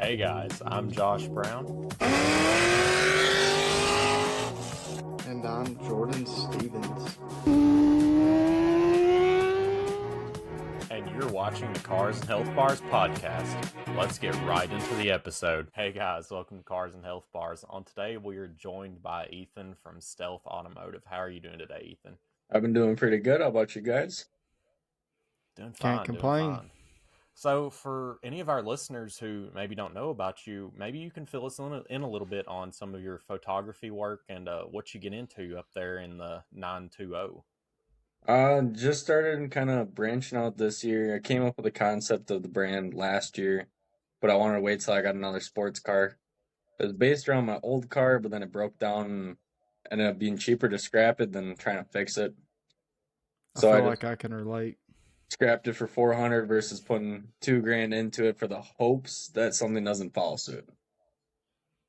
Hey guys, I'm Josh Brown. And I'm Jordan Stevens. And you're watching the Cars and Health Bars podcast. Let's get right into the episode. Hey guys, welcome to Cars and Health Bars. On today, we are joined by Ethan from Stealth Automotive. How are you doing today, Ethan? I've been doing pretty good. How about you guys? Doing Can't fine, complain. So for any of our listeners who maybe don't know about you, maybe you can fill us in a little bit on some of your photography work and what you get into up there in the 920. Just started kind of branching out this year. I came up with the concept of the brand last year, but I wanted to wait till I got another sports car. It was based around my old car, but then it broke down and ended up being cheaper to scrap it than trying to fix it. I So I feel just like I can relate. scrapped it for 400 versus putting $2,000 into it for the hopes that something doesn't fall suit.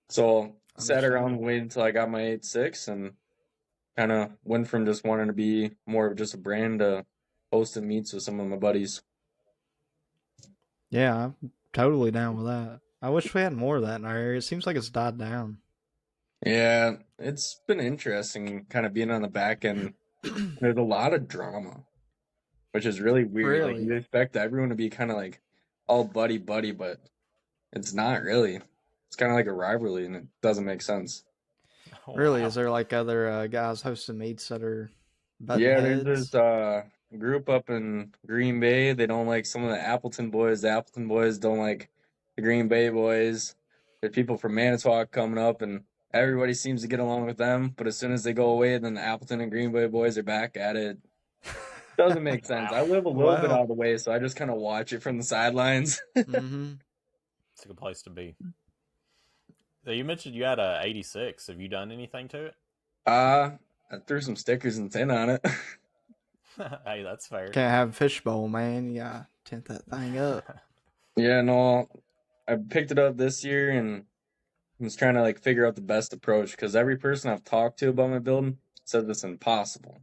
So sat around and waited until I got my 8.6 and kind of went from just wanting to be more of just a brand to hosting meets with some of my buddies. Yeah, I'm totally down with that. I wish we had more of that in our area. It seems like it's died down. Yeah, it's been interesting kind of being on the back end. There's a lot of drama, which is really weird. Like, Really? you expect everyone to be kind of like all buddy, but it's not really. It's kind of like a rivalry, and it doesn't make sense. Oh, Really? wow. Is there like other guys hosting meets that are button Yeah, there's heads? this group up in Green Bay. They don't like some of the Appleton boys. The Appleton boys don't like the Green Bay boys. There's people from Manitowoc coming up, and everybody seems to get along with them. But as soon as they go away, then the Appleton and Green Bay boys are back at it. Doesn't make sense. Wow. I live a little bit Wow. out of the way, so I just kind of watch it from the sidelines. Mm-hmm. It's a good place to be. So you mentioned you had a 86. Have you done anything to it? I threw some stickers and tin on it. Hey, that's fair. Can't have a fishbowl, man. You gotta tint that thing up. Yeah, no, I picked it up this year and was trying to like figure out the best approach because every person I've talked to about my build says it's impossible,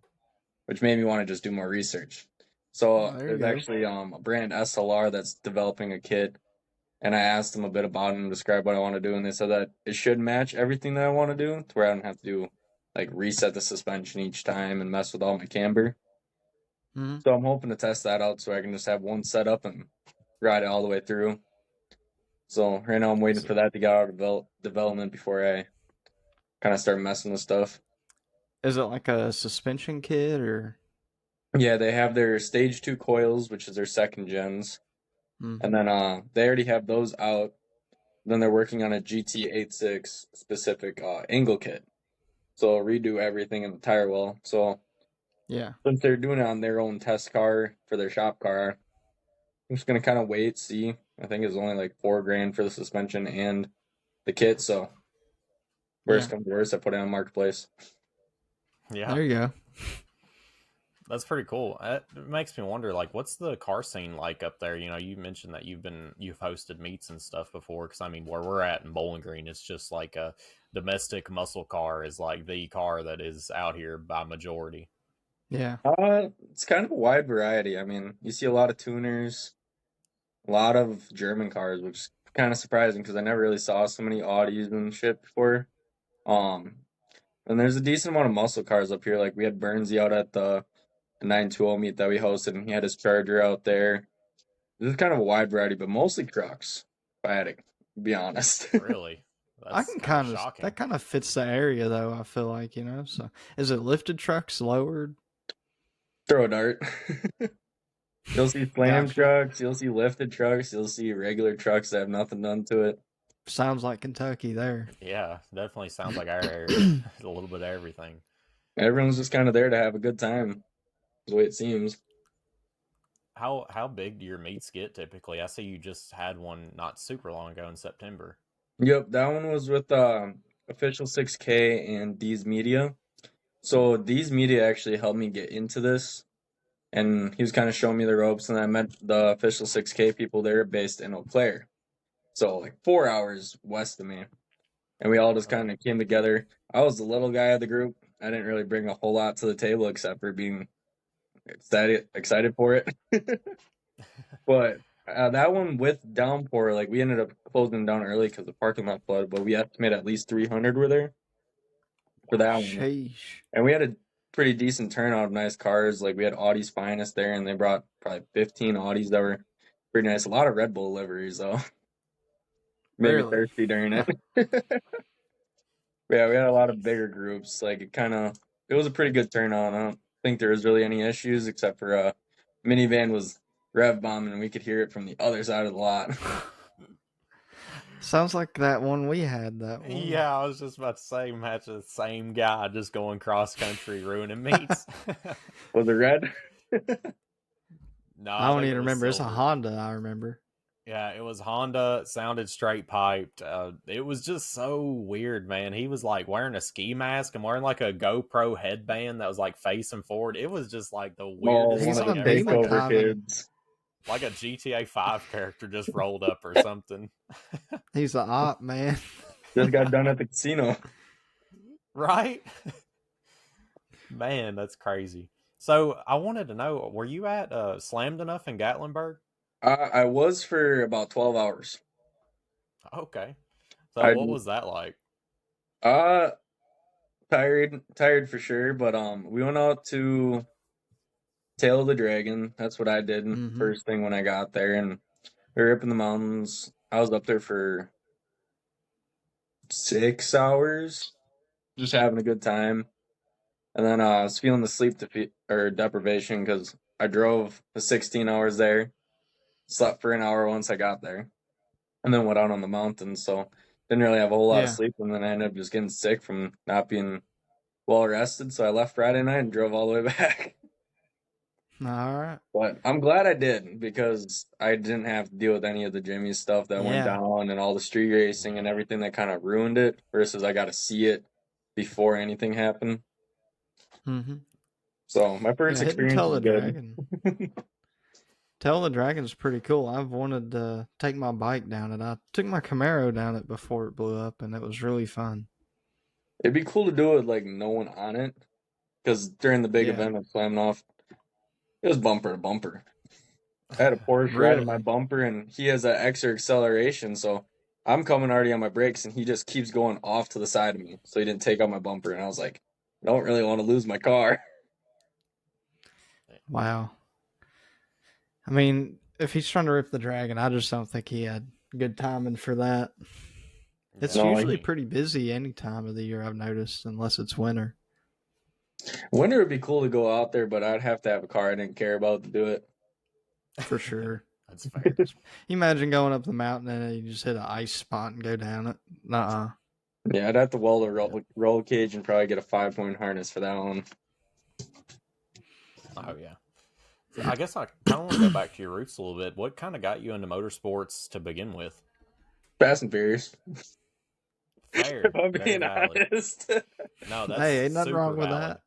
which made me want to just do more research. So There you there's go. actually a brand SLR that's developing a kit, and I asked them a bit about it and described what I want to do, and they said that it should match everything that I want to do, to where I don't have to do like reset the suspension each time and mess with all my camber. Mm-hmm. So I'm hoping to test that out so I can just have one set up and ride it all the way through. So right now I'm waiting for that to get out of development before I kind of start messing with stuff. Is it like a suspension kit or? Yeah, they have their stage 2 coils, which is their second gens. Mm-hmm. And then they already have those out. Then they're working on a GT86 specific angle kit. So they'll redo everything in the tire well. So Yeah. since they're doing it on their own test car for their shop car, I'm just gonna kind of wait, see. I think it's only like $4,000 for the suspension and the kit. So worst comes to worst, I put it on Marketplace. Yeah. There you go. That's pretty cool. It makes me wonder, like, what's the car scene like up there? You know, you mentioned that you've hosted meets and stuff before. Because I mean, where we're at in Bowling Green, it's just like a domestic muscle car is like the car that is out here by majority. Yeah. It's kind of a wide variety. I mean, you see a lot of tuners, a lot of German cars, which is kind of surprising because I never really saw so many Audis and shit before. And there's a decent amount of muscle cars up here. Like we had Bernsey out at the 920 meet that we hosted, and he had his Charger out there. This is kind of a wide variety, but mostly trucks, if I had to be honest. Really? I That's can kind of shocking. that kind of fits the area though, I feel like, you know. So is it lifted trucks, lowered? Throw a dart. You'll see slam Gotcha. trucks, you'll see lifted trucks, you'll see regular trucks that have nothing done to it. Sounds like Kentucky there. Yeah, definitely sounds like our area. A little bit of everything. Everyone's just kind of there to have a good time, the way it seems. How big do your meets get typically? I see you just had one not super long ago in September. Yep, that one was with Official 6K and D's Media. So D's Media actually helped me get into this, and he was kind of showing me the ropes, and I met the Official 6K people there based in Eau Claire. So like 4 hours west of me. And we all just kind of came together. I was the little guy of the group. I didn't really bring a whole lot to the table except for being excited for it. But that one with downpour, like we ended up closing down early because the parking lot flooded, but we estimate at least 300 were there for that one. Sheesh. And we had a pretty decent turnout of nice cars. Like we had Audi's finest there, and they brought probably 15 Audis that were pretty nice. A lot of Red Bull liveries though. Made me Really? thirsty during it. Yeah, we had a lot of bigger groups. Like it was a pretty good turnout. I don't think there was really any issues except for minivan was rev bombing and we could hear it from the other side of the lot. Sounds like that one we had. That one. Yeah, I was just about to say, match the same guy just going cross country ruining meats. Was it red? No, I don't think even it was remember. It's a silver. Honda. I remember. Yeah, it was Honda. It sounded straight piped. It was just so weird, man. He was like wearing a ski mask and wearing like a GoPro headband that was like facing forward. It was just like the Oh, weirdest He's one of thing the on ever. Demon takeover Time. kids. Like a GTA 5 character just rolled up or something. He's the op, man. Just got done at the casino. Right? Man, that's crazy. So I wanted to know, were you at Slammed Enough in Gatlinburg? I was for about 12 hours. Okay. So I what was that like? uh tired for sure, but we went out to Tail of the Dragon. That's what I did first thing when I got there, and we were up in the mountains. I was up there for 6 hours, just having a good time. And then I was feeling the deprivation because I drove the 16 hours there, slept for an hour once I got there, and then went out on the mountains. So didn't really have a whole lot of Yeah. sleep, and then I ended up just getting sick from not being well rested. So I left Friday night and drove all the way back. All right. But I'm glad I did because I didn't have to deal with any of the Jimmy stuff that went Yeah. down and all the street racing and everything that kind of ruined it. Versus I got to see it before anything happened. Mm-hmm. So my first Yeah, hitting experience Tell was the good. Dragon. Tell the Dragon's pretty cool. I've wanted to take my bike down it. I took my Camaro down it before it blew up, and it was really fun. It'd be cool to do it with like no one on it, because during the big Yeah. event of Slam Off, it was bumper to bumper. I had a Porsche riding my Really? bumper, and he has that extra acceleration, so I'm coming already on my brakes, and he just keeps going off to the side of me. So he didn't take out my bumper, and I was like, I don't really want to lose my car. Wow. I mean, if he's trying to rip the Dragon, I just don't think he had good timing for that. It's No, usually pretty busy any time of the year, I've noticed, unless it's winter. Winter would be cool to go out there, but I'd have to have a car I didn't care about to do it. For sure. That's fair. You imagine going up the mountain and you just hit an ice spot and go down it. Nuh-uh. Yeah, I'd have to weld a roll cage and probably get a 5-point harness for that one. Oh yeah. So I guess I kind of want to go back to your roots a little bit. What kind of got you into motorsports to begin with? Fast and Furious. Fair. If I'm Very being valid. honest. No, that's Hey, ain't nothing super wrong with valid. that.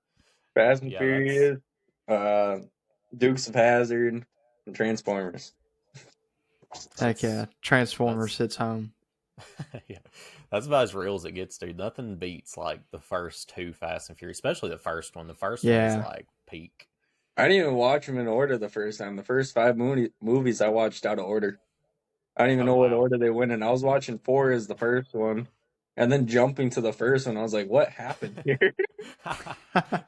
Fast and Yeah, Furious, Dukes of Hazzard, and Transformers. Heck yeah. Transformers hits home. Yeah, that's about as real as it gets, dude. Nothing beats like the first two Fast and Furious, especially the first one. The first one is Yeah. like peak. I didn't even watch them in order the first time. The first 5 movies I watched out of order. I don't even know what wow. order they went in. I was watching 4 as the first one, and then jumping to the first one. I was like, what happened here?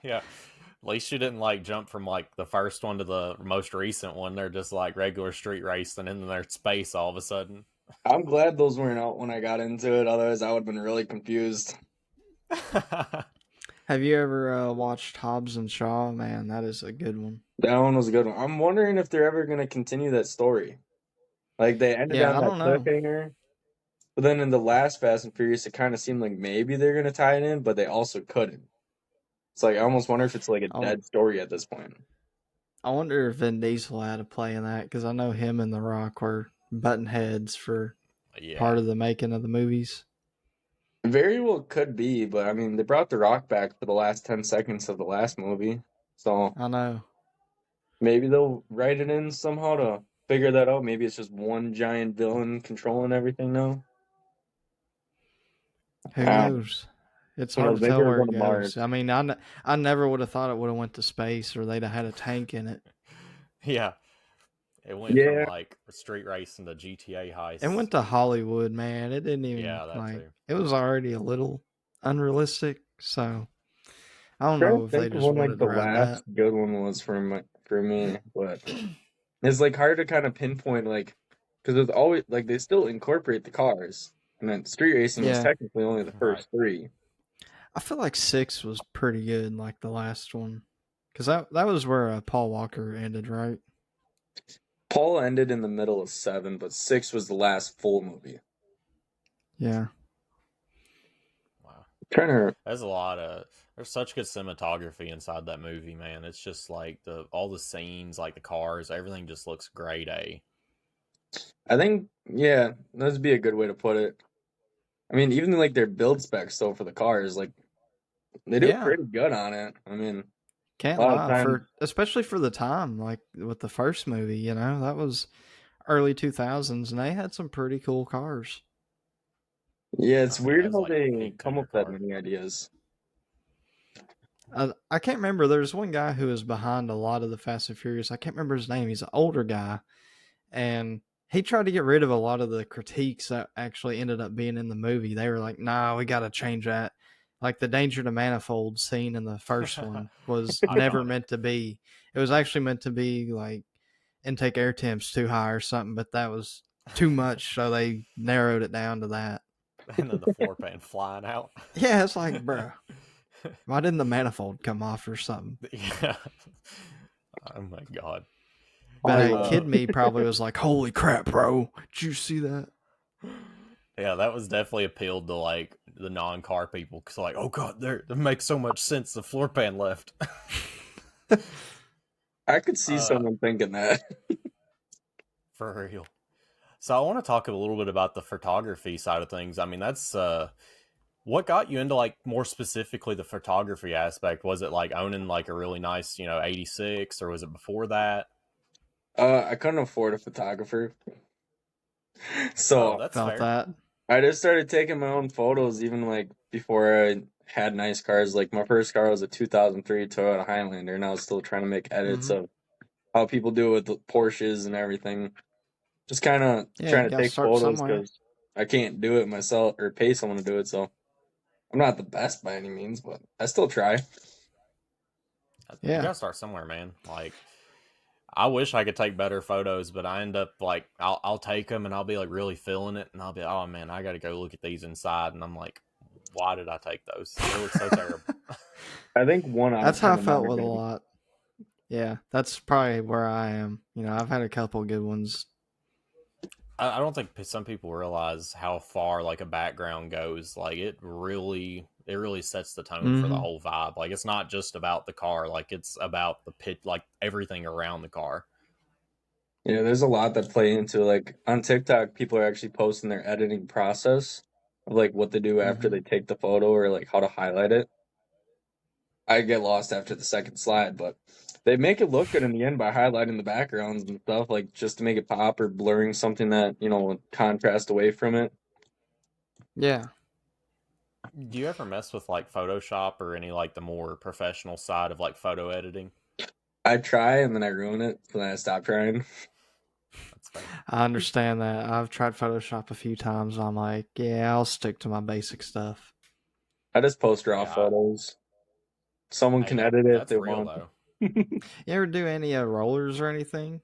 Yeah. At least you didn't like jump from like the first one to the most recent one. They're just like regular street racing and then they're space all of a sudden. I'm glad those weren't out when I got into it. Otherwise, I would have been really confused. Have you ever watched Hobbs and Shaw? Man, that is a good one. That one was a good one. I'm wondering if they're ever going to continue that story. Like, they ended Yeah, on I that don't know. cliffhanger. But then in the last Fast and Furious, it kind of seemed like maybe they're going to tie it in, but they also couldn't. It's like, I almost wonder if it's like a Oh. dead story at this point. I wonder if Vin Diesel had a play in that, because I know him and The Rock were button heads for Yeah. part of the making of the movies. Very well could be, but I mean, they brought The Rock back for the last 10 seconds of the last movie. So I know. maybe they'll write it in somehow to figure that out. Maybe it's just one giant villain controlling everything now. Who knows? It's Who hard knows? to Maybe tell they're where going it to goes. Mars. I mean, I never would have thought it would have went to space or they'd have had a tank in it. Yeah. It went from Yeah, like street racing to GTA It heists. went to Hollywood, man. It didn't even Yeah, that like. too. It was already a little unrealistic. So I don't trying know to if they think of just when like wanted to the ride that. last good one was for me, but it's like hard to kind of pinpoint like because there's always like they still incorporate the cars, and then street racing was Yeah, technically only the Right. first three. I feel like 6 was pretty good, like the last one, because that was where Paul Walker ended, right? Paul ended in the middle of 7, but 6 was the last full movie. Yeah. Wow. Trying to, There's a lot of there's such good cinematography inside that movie, man. It's just like all the scenes, like the cars, everything just looks great, eh? I think, yeah, that'd be a good way to put it. I mean, even like their build specs though for the cars, like they do Yeah. pretty good on it. I mean, a Can't lot of lie, times, for especially for the time, like with the first movie, that was early 2000s, and they had some pretty cool cars. yeah, it's Yeah, weird it's how like a they pink come up tender with that car. many ideas. I can't remember. There's one guy who was behind a lot of the Fast and Furious. I can't remember his name. He's an older guy, and he tried to get rid of a lot of the critiques that actually ended up being in the movie. They were like, "Nah, we got to change that." Like the danger to manifold scene in the first one was never Iconic. meant to be. It was actually meant to be like intake air temps too high or something, but that was too much, so they narrowed it down to that. And then the floor pan flying out. Yeah, it's like, bro, why didn't the manifold come off or something? Yeah. Oh my god. But hey, Hollywood. kid me probably was like, "Holy crap, bro! Did you see that?" Yeah, that was definitely appealed to like the non-car people because like, oh god, that makes so much sense. The floor pan left. I could see uh, someone thinking that. for real. So I want to talk a little bit about the photography side of things. I mean, that's what got you into like more specifically the photography aspect. Was it like owning like a really nice, 86, or was it before that? I couldn't afford a photographer, Oh, so that's Felt fair. that. I just started taking my own photos, even like before I had nice cars. Like my first car was a 2003 Toyota Highlander, and I was still trying to make edits Mm-hmm. of how people do it with the Porsches and everything. Just kind of Yeah, trying you to gotta take start photos somewhere. because I can't do it myself or pay someone to do it. So I'm not the best by any means, but I still try. You Yeah, gotta start somewhere, man. Like, I wish I could take better photos, but I end up like I'll take them and I'll be like really feeling it, and I'll be oh man, I gotta go look at these inside, and I'm like, why did I take those? They look so terrible. I think 1 out of that's how 10 I of mine felt are with a good. lot. Yeah, that's probably where I am. I've had a couple good ones. I don't think some people realize how far like a background goes. Like it really sets the tone for the Mm-hmm. whole vibe. Like it's not just about the car. Like it's about the pit, like everything around the car. Yeah, there's a lot that play into like on TikTok, people are actually posting their editing process of like what to do after Mm-hmm. they take the photo or like how to highlight it. I get lost after the second slide, but they make it look good in the end by highlighting the backgrounds and stuff, like just to make it pop or blurring something that, would contrast away from it. Yeah. Do you ever mess with like Photoshop or any like the more professional side of like photo editing? I try and then I ruin it, so then I stop trying. That's fair. I understand that. I've tried Photoshop a few times. I'm like, yeah, I'll stick to my basic stuff. I just post raw Yeah, photos. Someone hey, can edit it if that's they real want. though. You ever do any rollers or anything?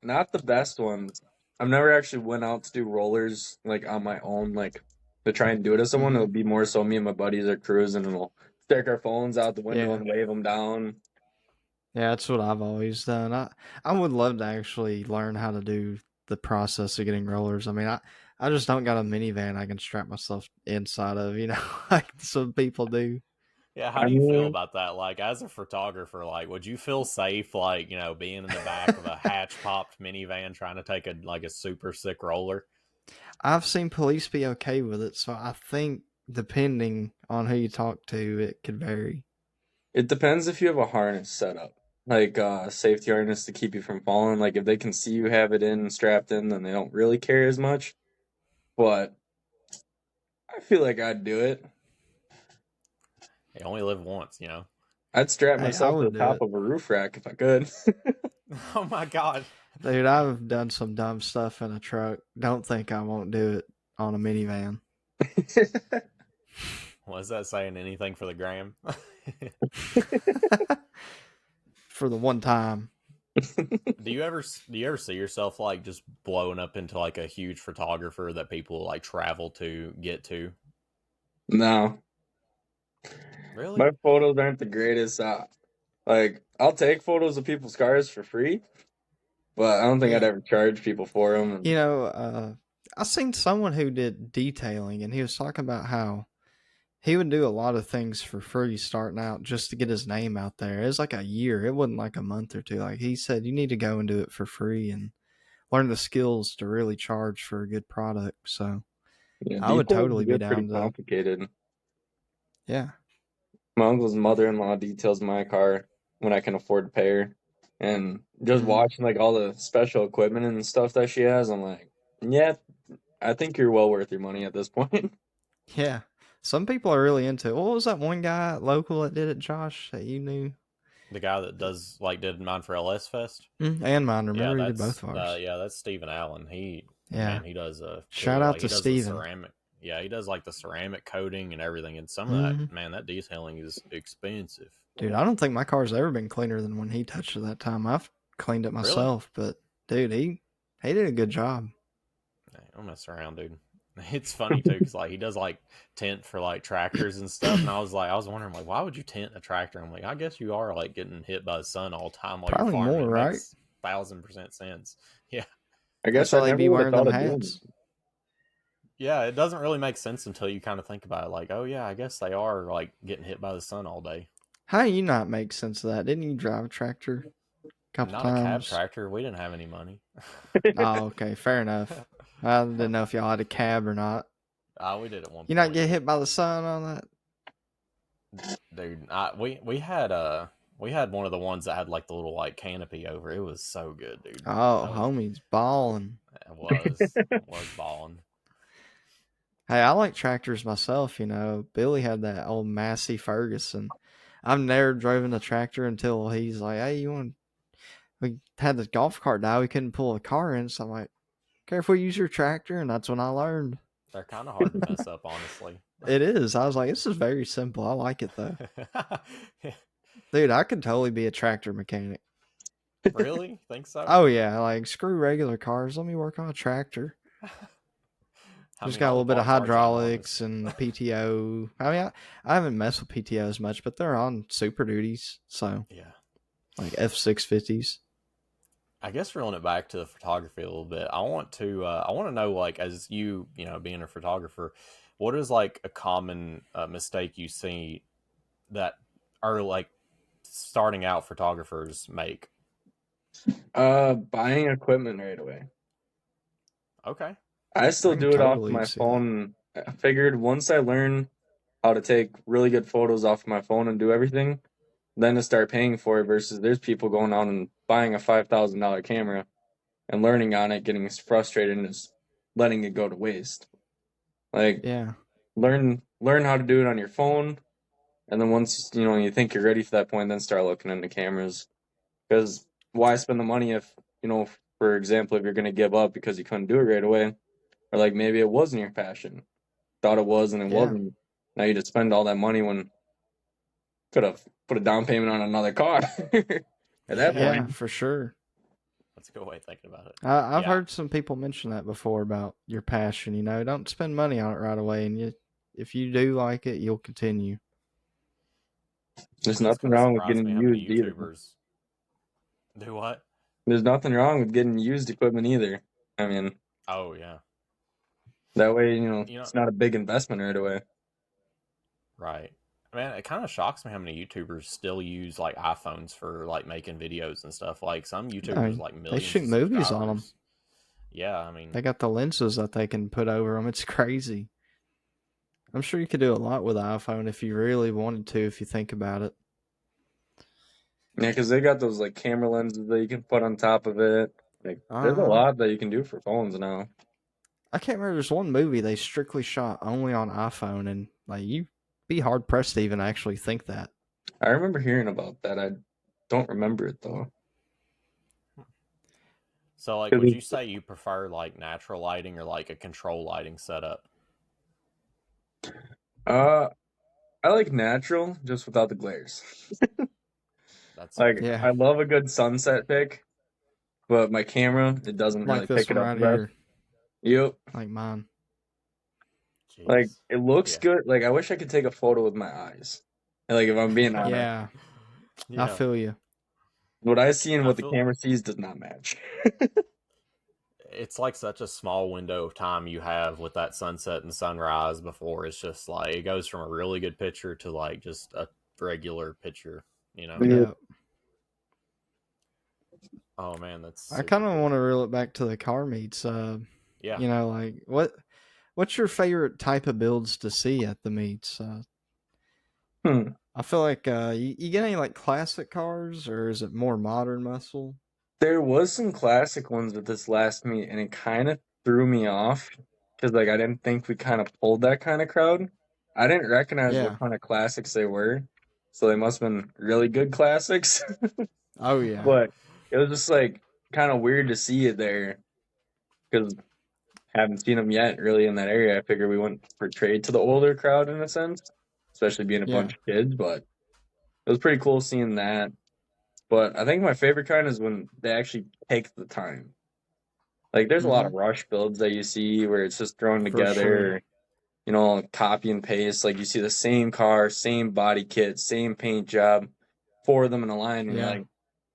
Not the best ones. I've never actually went out to do rollers like on my own, like to try and do it as someone. Mm-hmm. It'll be more so me and my buddies are cruising and we'll stick our phones out the window Yeah. and wave them down. Yeah, that's what I've always done. I would love to actually learn how to do the process of getting rollers. I mean, I just don't got a minivan I can strap myself inside of, like some people do. Yeah, how I do you feel mean, about that? Like, as a photographer, like, would you feel safe, like, being in the back of a hatch popped minivan trying to take a super sick roller? I've seen police be okay with it, so I think depending on who you talk to, it could vary. it depends if you have a harness set up, like a safety harness to keep you from falling. Like if they can see you have it in strapped in, then they don't really care as much. But I feel like I'd do it. You only live once. I'd strap Hey, I myself to would the do top it. of a roof rack if I could. Oh my god. Dude, I've done some dumb stuff in a truck. Don't think I won't do it on a minivan. Was that saying anything for the gram? For the one time. Do you ever see yourself like just blowing up into like a huge photographer that people like travel to get to? No, Really? my photos aren't the greatest. Like, I'll take photos of people's cars for free, but I don't think I'd Yeah. ever charge people for them. You know, I seen someone who did detailing, and he was talking about how he would do a lot of things for free starting out just to get his name out there. It was like a year. It wasn't like a month or two. Like he said, you need to go and do it for free and learn the skills to really charge for a good product. So Yeah, I would details totally be get pretty down to, complicated. yeah. My uncle's mother-in-law details my car when I can afford to pay her, and just Hmm. watching like all the special equipment and stuff that she has, I'm like, yeah, I think you're well worth your money at this point. Yeah. Some people are really into it. What was that one guy local that did it, Josh, that you knew? The guy that did mine for LS Fest? And mine. Remember, he did both of ours. That's Stephen Allen. He Yeah. he does a Shout killer, out like to he does the Steven. ceramic. Yeah, he does like the ceramic coating and everything. And some of that, Hmm. man, that detailing is expensive. Dude, I don't think my car's ever been cleaner than when he touched it that time. I've cleaned it Really? myself, but dude, he did a good job. Don't mess around, dude. It's funny too, because like he does like tint for like tractors and stuff, and I was wondering like, why would you tint a tractor? I'm like, I guess you are like getting hit by the sun all the time while you're Probably farming. more, It right? makes 1,000% sense. Yeah, I That's guess why I they never be would have wearing thought them of doing hats. yeah, it doesn't really make sense until you kind of think about it. Like, oh yeah, I guess they are like getting hit by the sun all day. How do you not make sense of that? Didn't you drive a tractor a couple Not a cab times? tractor. We didn't have any money. it. Oh, okay, fair enough. I didn't know if y'all had a cab or not. We did at one You not point, get hit by the sun on that? dude. We had one of the ones that had like the little like canopy over. It was so good, dude. Oh, That was homie's balling. it was balling. Hey, I like tractors myself, you know. Billy had that old Massey Ferguson. I've never driven a tractor until he's like, hey, you want, we had the golf cart die. We couldn't pull a car in. So I'm like, care if we use your tractor? And that's when I learned. They're kind of hard to mess up, honestly. It is. I was like, this is very simple. I like it though. Dude, I could totally be a tractor mechanic. Really? Think so? Oh, yeah. Like, screw regular cars. Let me work on a tractor. I Just mean, got a all the little bit of parts are hydraulics ginormous. and the PTO. I mean, I haven't messed with PTO as much, but they're on Super Duties. So, Yeah. like F650s. I guess reeling it back to the photography a little bit, I want to know, like, as you know, being a photographer, what is like a common mistake you see that are like starting out photographers make? Buying equipment right away. Okay. I I still can do it off totally my see that. phone. I figured once I learn how to take really good photos off my phone and do everything, then to start paying for it versus there's people going out and buying a $5,000 camera and learning on it, getting frustrated and just letting it go to waste. Like Yeah. learn how to do it on your phone, and then once you think you're ready for that point, then start looking into cameras. Because why spend the money if for example, if you're gonna give up because you couldn't do it right away, or like maybe it wasn't your passion, thought it was and it Yeah. wasn't. Now you just spend all that money when could have put a down payment on another car. At that Yeah. Yeah, point, for sure. That's a good way of thinking about it. I've Yeah. heard some people mention that before about your passion. You know, don't spend money on it right away. And if you do like it, you'll continue. there's It does nothing kind of wrong with surprise getting me how many used either. YouTubers do what? There's nothing wrong with getting used equipment either. I mean, Oh, yeah. that way, You know, it's not a big investment right away. right. Man, it kind of shocks me how many YouTubers still use like iPhones for like making videos and stuff. Like some I YouTubers mean, like they millions shoot of movies on them. subscribers. Yeah, I mean, They got the lenses that they can put over them. It's crazy. I'm sure you could do a lot with an iPhone if you really wanted to, if you think about it. Yeah, because they got those like camera lenses that you can put on top of it. Like, there's a Uh huh. lot that you can do for phones now. I can't remember. There's one movie they strictly shot only on iPhone, and like you be hard pressed to even actually think that. I remember hearing about that. I don't remember it though. So, like, 'Cause would you say you prefer like natural lighting or like a control lighting setup? uh, I like natural, just without the glares. That's Like, fair. Yeah, I love a good sunset pic, but my camera, it doesn't like really this pick it one up right the best. here, Yep. like mine. Like, Jeez. it looks Yeah. good. Like, I wish I could take a photo with my eyes. Like, if I'm being honest, Yeah, I Yeah. feel you. what I see and I what the feel camera sees does not match. it's like such a small window of time you have with that sunset and sunrise before it's just like it goes from a really good picture to like just a regular picture, you know. Yeah. Yeah, Oh man, that's I super kind of cool. want to reel it back to the car meets. Yeah. Like what's your favorite type of builds to see at the meets? Hmm. I feel like you get any like classic cars, or is it more modern muscle? There was some classic ones at this last meet, and it kind of threw me off because, like, I didn't think we kind of pulled that kind of crowd. I didn't recognize Yeah. what kind of classics they were, so they must have been really good classics. Oh yeah. But it was just like kind of weird to see it there because haven't seen them yet really in that area. I figured we wouldn't portray to the older crowd in a sense, especially being a Yeah. bunch of kids. But it was pretty cool seeing that. But I think my favorite kind is when they actually take the time. Like there's a lot Mm-hmm. of rush builds that you see where it's just thrown For sure. together, copy and paste. Like you see the same car, same body kit, same paint job, four of them in a line, and you're Yeah. like,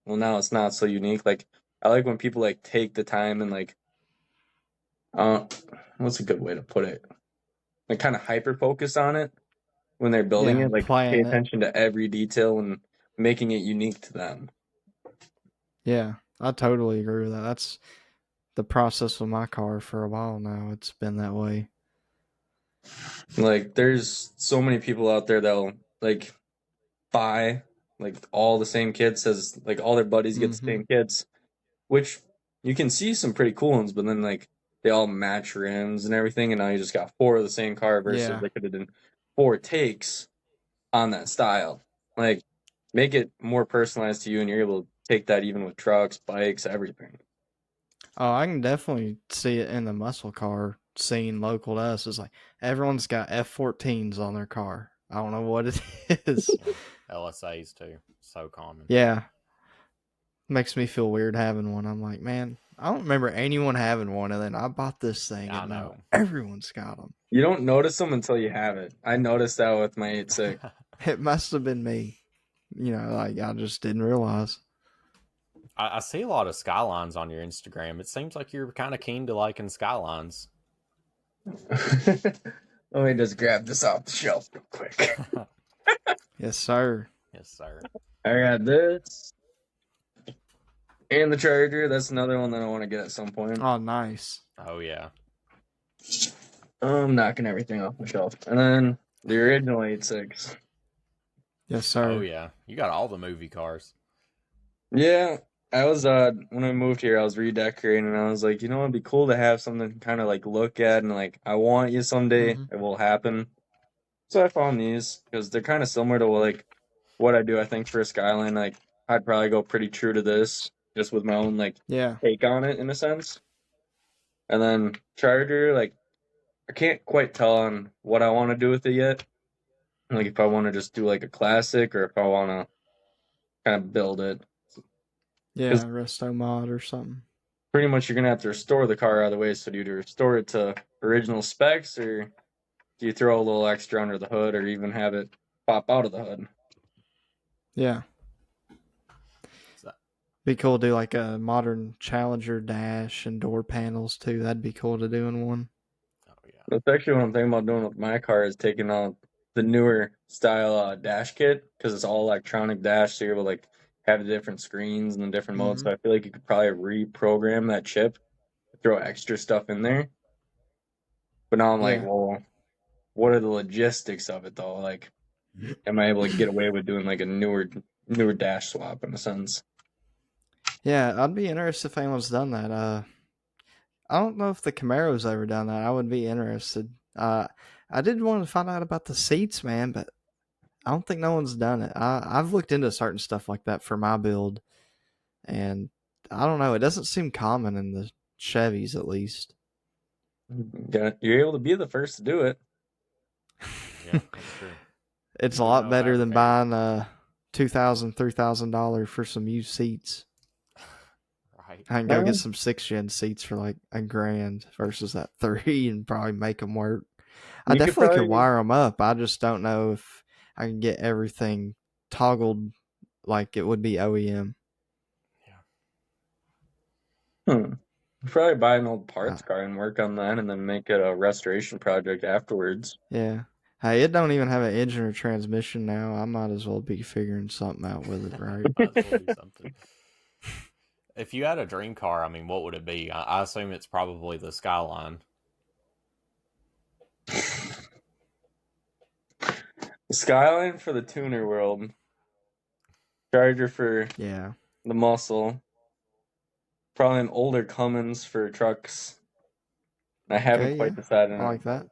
well, now it's not so unique. Like I like when people like take the time and like, uh, what's a good way to put it? Like kind of hyper focus on it when they're building Yeah. it. Like pay Plan it. attention to every detail and making it unique to them. Yeah. I totally agree with that. That's the process with my car for a while now. It's been that way. Like there's so many people out there that'll like buy like all the same kits as like all their buddies get the Mm-hmm. same kits, which you can see some pretty cool ones, but then like they all match rims and everything, and now you just got four of the same car versus Yeah. they could have done four takes on that style. Like make it more personalized to you, and you're able to take that even with trucks, bikes, everything. Oh, I can definitely see it in the muscle car scene local to us. It's like everyone's got F-14s on their car. I don't know what it is. Yeah. LSAs too. So common. Yeah. Makes me feel weird having one. I'm like, man, I don't remember anyone having one, and then I bought this thing, I and now know. everyone's got them. You don't notice them until you have it. I noticed that with my 8.6. It must have been me. Like I just didn't realize. I see a lot of skylines on your Instagram. It seems like you're kind of keen to liking skylines. Let me just grab this off the shelf real quick. Yes, sir. Yes, sir. I got this and the charger. That's another one that I want to get at some point. Oh, nice. Oh yeah. I'm knocking everything off the shelf. And then the original 8.6. Yes, Oh sir. yeah. You got all the movie cars. Yeah, I was when I moved here, I was redecorating and I was like, it'd be cool to have something to kind of like look at and like I want you someday. Mm-hmm. It will happen. So I found these because they're kind of similar to like what I do, I think, for a Skyline. Like I'd probably go pretty true to this, just with my own like Yeah. take on it in a sense. And then Charger, like I can't quite tell on what I want to do with it yet. Like if I want to just do like a classic or if I want to kind of build it. Yeah, Because resto mod or something. pretty much you're gonna have to restore the car out of the way. So do you restore it to original specs or do you throw a little extra under the hood or even have it pop out of the hood? Yeah. So, Be cool to do like a modern Challenger dash and door panels too. That'd be cool to do in one. oh yeah. That's actually what I'm thinking about doing with my car is taking out the newer style dash kit because it's all electronic dash, so you're able to like have the different screens and the different modes. Mm-hmm. So I feel like you could probably reprogram that chip, throw extra stuff in there. But now I'm like, Yeah. well, what are the logistics of it though? Like, am I able to get away with doing like a newer dash swap in a sense? Yeah, I'd be interested if anyone's done that. I don't know if the Camaro's ever done that. I would be interested. I did want to find out about the seats, man, but I don't think no one's done it. I've looked into certain stuff like that for my build, and I don't know. It doesn't seem common in the Chevys, at least. You're able to be the first to do it. Yeah, that's true. It's a Do lot know a better than fabricator. buying $2,000, $3,000 for some used seats. Right. I can go get some 6th gen seats for like $1,000 versus that 3 and probably make them work. I You could definitely could probably wire them up. I just don't know if I can get everything toggled like it would be OEM. you could probably buy an old Uh, parts car and work on that, and then make it a restoration project afterwards. yeah. Hey, it don't even have an engine or transmission now. I might as well be figuring something out with it, right? Might as well do something. If you had a dream car, I mean, what would it be? I assume it's probably the Skyline. Skyline for the tuner world. Charger for Yeah. the muscle. Probably an older Cummins for trucks. I haven't Okay, quite yeah. decided I on. like that.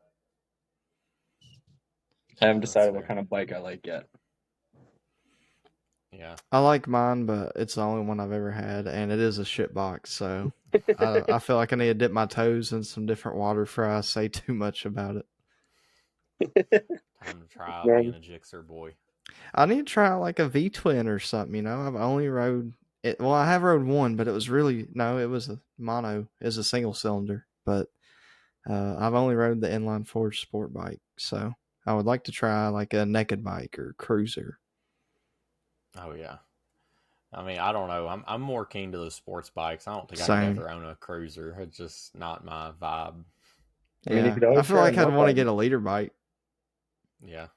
I haven't That's decided what fair. kind of bike I like yet. Yeah. I like mine, but it's the only one I've ever had, and it is a shit box. So I feel like I need to dip my toes in some different water before I say too much about it. Time to try out Yeah. being a Gixxer boy. I need to try like a V twin or something. You know, I've only rode it. Well, I have rode one, but it was really no. It was a mono. It was a single cylinder, but I've only rode the inline four sport bike. So I would like to try like a naked bike or cruiser. Oh yeah. I mean, I don't know. I'm more keen to the sports bikes. I don't think I could Same. ever own a cruiser. It's just not my vibe. I mean, you Yeah, could I always feel try a like I'd want to moped. get a leader bike. Yeah.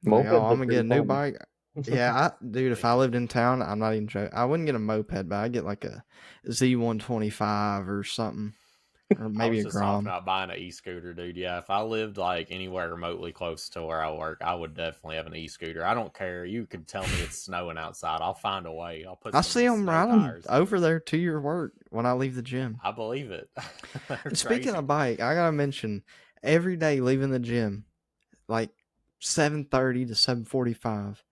Like, oh, Mopeds I'm are gonna pretty get a new fun. bike. Yeah, dude, if I lived in town, I'm not even joking. I wouldn't get a moped, but I'd get like a Z125 or something, or I maybe was a just talking Grom. about buying an e-scooter, dude. Yeah, if I lived like anywhere remotely close to where I work, I would definitely have an e-scooter. I don't care. You could tell me it's snowing outside. I'll find a way. I'll put I see some them snow riding tires in it. over there to your work when I leave the gym. I believe it. They're And speaking crazy. of bike, I gotta mention every day leaving the gym, like 7:30 to 7:45,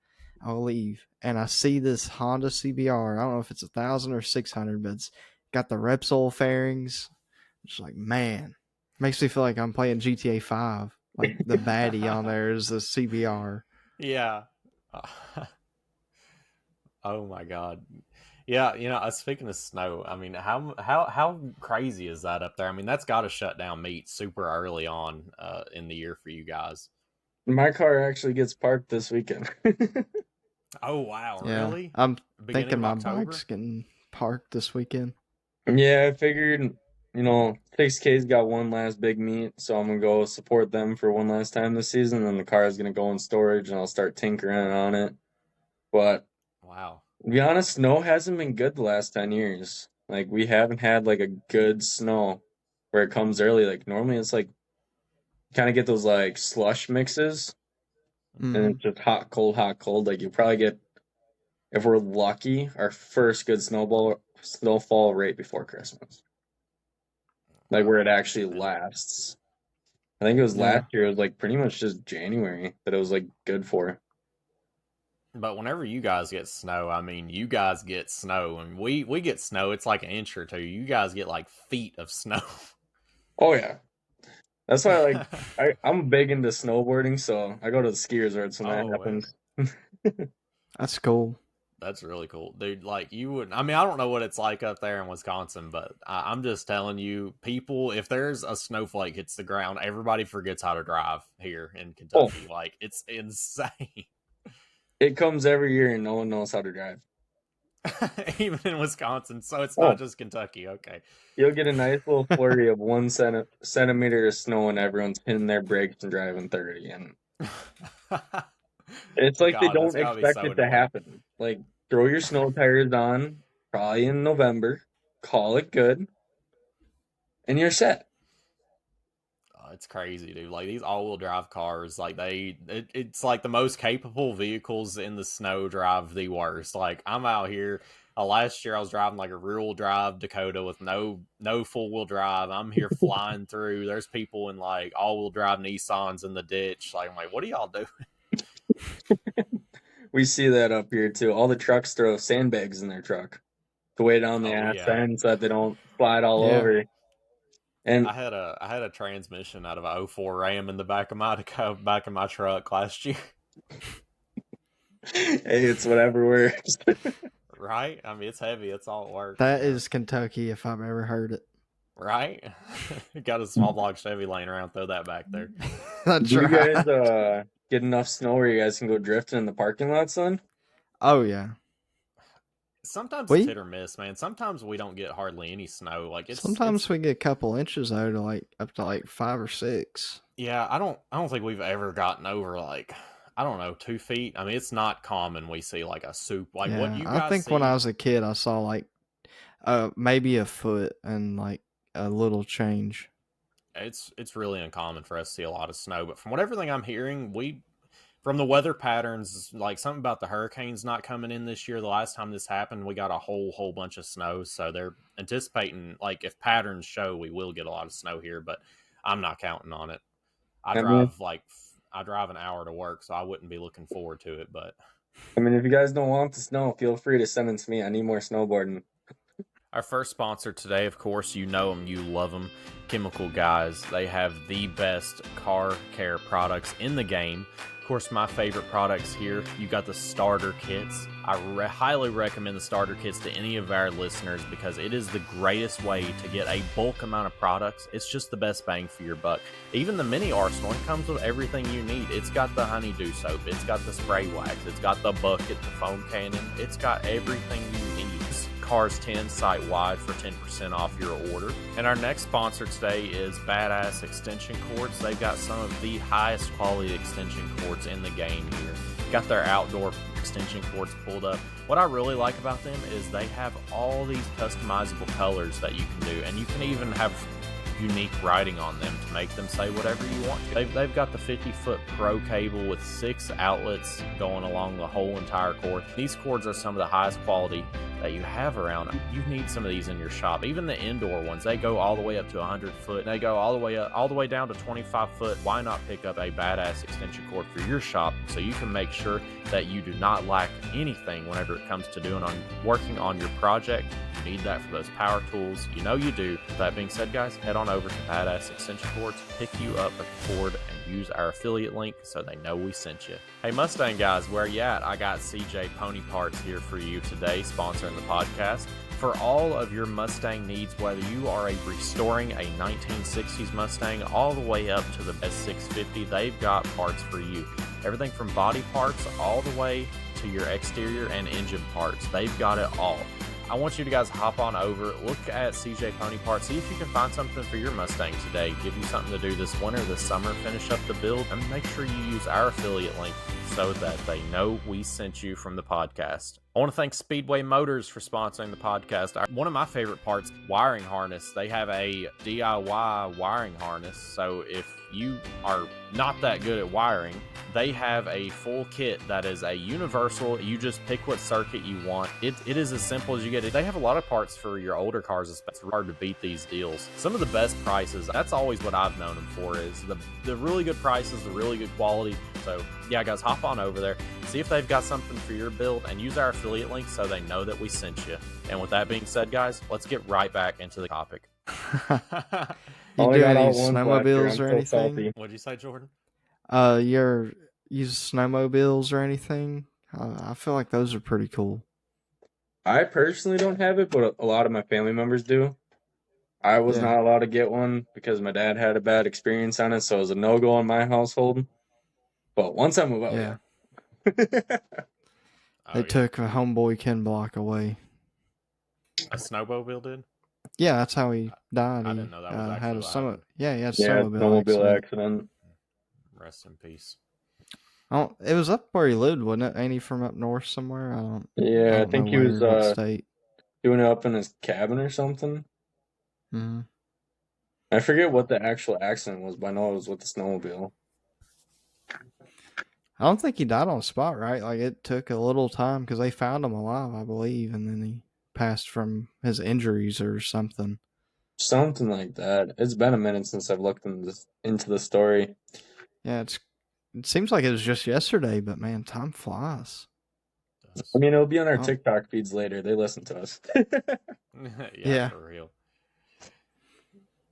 I'll leave and I see this Honda CBR. I don't know if it's 1,000 or 600, but it's got the Repsol fairings. It's like, man, makes me feel like I'm playing GTA 5. Like the baddie on there is the CBR. Yeah. Oh my god. Yeah, speaking of snow, I mean, how crazy is that up there? I mean, that's got to shut down meet super early on in the year for you guys. My car actually gets parked this weekend. Oh wow, Yeah, really? I'm Beginning thinking of my bike's October? getting parked this weekend. Yeah, I figured, 6K's got one last big meet, so I'm gonna go support them for one last time this season. Then the car is gonna go in storage, and I'll start tinkering on it. But Wow. to be honest, snow hasn't been good the last 10 years. Like, we haven't had like a good snow where it comes early. Like, normally it's like kind of get those like slush mixes, and Mm-hmm. it's just hot, cold, hot, cold. Like, you probably get, if we're lucky, our first good snowfall right before Christmas, like Wow. where it actually And then lasts. I think it was Yeah. last year. It was like pretty much just January that it was like good for. but whenever you guys get snow, I mean, you guys get snow and we get snow, it's like an inch or two. You guys get like feet of snow. Oh yeah, that's why I'm big into snowboarding, so I go to the ski resorts when that Oh, well. happens. That's cool. That's really cool, dude. Like you would, I mean, I don't know what it's like up there in Wisconsin, but I'm just telling you, people, if there's a snowflake hits the ground, everybody forgets how to drive here in Oh, Kentucky. Like it's insane, it comes every year and no one knows how to drive. even in Wisconsin. So it's not Oh, just Kentucky. Okay. you'll get a nice little flurry of 1 centimeter of snow and everyone's hitting their brakes and driving 30, and it's like they God, that's don't gotta be expect so it to annoying. happen. Like, throw your snow tires on, probably in November, call it good, and you're set. It's crazy, dude. Like these all-wheel drive cars, like it's like the most capable vehicles in the snow drive the worst. Like I'm out here. Last year I was driving like a rear-wheel drive Dakota with no full-wheel drive. I'm here flying through. There's people in like all-wheel drive Nissans in the ditch. Like I'm like, what are y'all doing? We see that up here too. All the trucks throw sandbags in their truck to weigh down the Oh ass yeah. end so that they don't slide all Yeah. over. And I had a transmission out of a '04 Ram in the back of my truck last year. hey, it's whatever works. Right? I mean, it's heavy. It's all it works. That is Kentucky if I've ever heard it. Right? Got a small block Chevy laying around. Throw that back there. That's Do you right. guys get enough snow where you guys can go drifting in the parking lot, son? Oh yeah. Sometimes it's We hit or miss, man. Sometimes we don't get hardly any snow. Like sometimes we get a couple inches though, to like up to like 5 or 6. yeah. I don't think we've ever gotten over like I don't know 2 feet. I mean, it's not common we see like a soup like what Yeah, you I guys think when I see. was a kid, I saw like maybe a foot and like a little change. It's really uncommon for us to see a lot of snow. But from what everything I'm hearing, we from the weather patterns, like something about the hurricanes not coming in this year. The last time this happened, we got a whole bunch of snow. So they're anticipating, like, if patterns show, we will get a lot of snow here. But I'm not counting on it. I I mean, drive like I drive an hour to work, so I wouldn't be looking forward to it. But if you guys don't want the snow, feel free to send it to me. I need more snowboarding. our first sponsor today, of course, you know them, you love them, Chemical Guys. They have the best car care products in the game. Of course, my favorite products here, you got the starter kits. I highly recommend the starter kits to any of our listeners because it is the greatest way to get a bulk amount of products. It's just the best bang for your buck. Even the mini arsenal, it comes with everything you need. It's got the honeydew soap, it's got the spray wax, it's got the bucket, the foam cannon, it's got everything you need. Cars 10 site wide for 10% off your order. And our next sponsor today is Badass Extension Cords. They've got some of the highest quality extension cords in the game here. Got their outdoor extension cords pulled up. What I really like about them is they have all these customizable colors that you can do, and you can even have unique writing on them to make them say whatever you want. They've got the 50-foot pro cable with 6 outlets going along the whole entire cord. These cords are some of the highest quality that you have around. You need some of these in your shop. Even the indoor ones, they go all the way up to 100 foot. And they go all the way down to 25 foot. Why not pick up a badass extension cord for your shop so you can make sure that you do not lack anything whenever it comes to working on your project? You need that for those power tools. You know you do. With that being said, guys, head on over to Badass Extension Cords, pick you up a cord, and use our affiliate link so they know we sent you. Hey, Mustang guys, where you at? I got CJ Pony Parts here for you today, sponsoring the podcast. For all of your Mustang needs, whether you are restoring a 1960s Mustang all the way up to the S650, they've got parts for you. Everything from body parts all the way to your exterior and engine parts. They've got it all. I want you to guys hop on over, look at CJ Pony Parts, see if you can find something for your Mustang today. Give you something to do this winter, this summer, finish up the build, and make sure you use our affiliate link so that they know we sent you from the podcast. I want to thank Speedway Motors for sponsoring the podcast. One of my favorite parts, wiring harness. They have a DIY wiring harness, so if you are not that good at wiring, they have a full kit that is a universal. You just pick what circuit you want. It is as simple as you get it. They have a lot of parts for your older cars. It's hard to beat these deals. Some of the best prices, that's always what I've known them for, is the really good prices, the really good quality. So yeah, guys, hop on over there, see if they've got something for your build, and use our affiliate link so they know that we sent you. And with that being said, guys, let's get right back into the topic. You Only do got any out once last year. snowmobiles I'm or so anything? salty. What'd you say, Jordan? You're use snowmobiles or anything? I feel like those are pretty cool. I personally don't have it, but a lot of my family members do. I was not allowed to get one because my dad had a bad experience on it, so it was a no-go in my household. But once I move out, Yeah. yeah. They took a homeboy Ken Block away. A snowmobile did? Yeah, that's how he died. I didn't know that was actually had a what summer. happened. Yeah, he had a Yeah, snowmobile accident. Rest in peace. It was up where he lived, wasn't it? Ain't he from up north somewhere? I Yeah, I don't think know he was what state. doing it up in his cabin or something. Mm-hmm. I forget what the actual accident was, but I know it was with the snowmobile. I don't think he died on the spot, right? Like it took a little time because they found him alive, I believe, and then he passed from his injuries or something. Something like that. It's been a minute since I've looked into the story. Yeah, it seems like it was just yesterday, but man, time flies. I Does. mean, it'll be on our Oh, TikTok feeds later. They listen to us. Yeah, yeah. for real.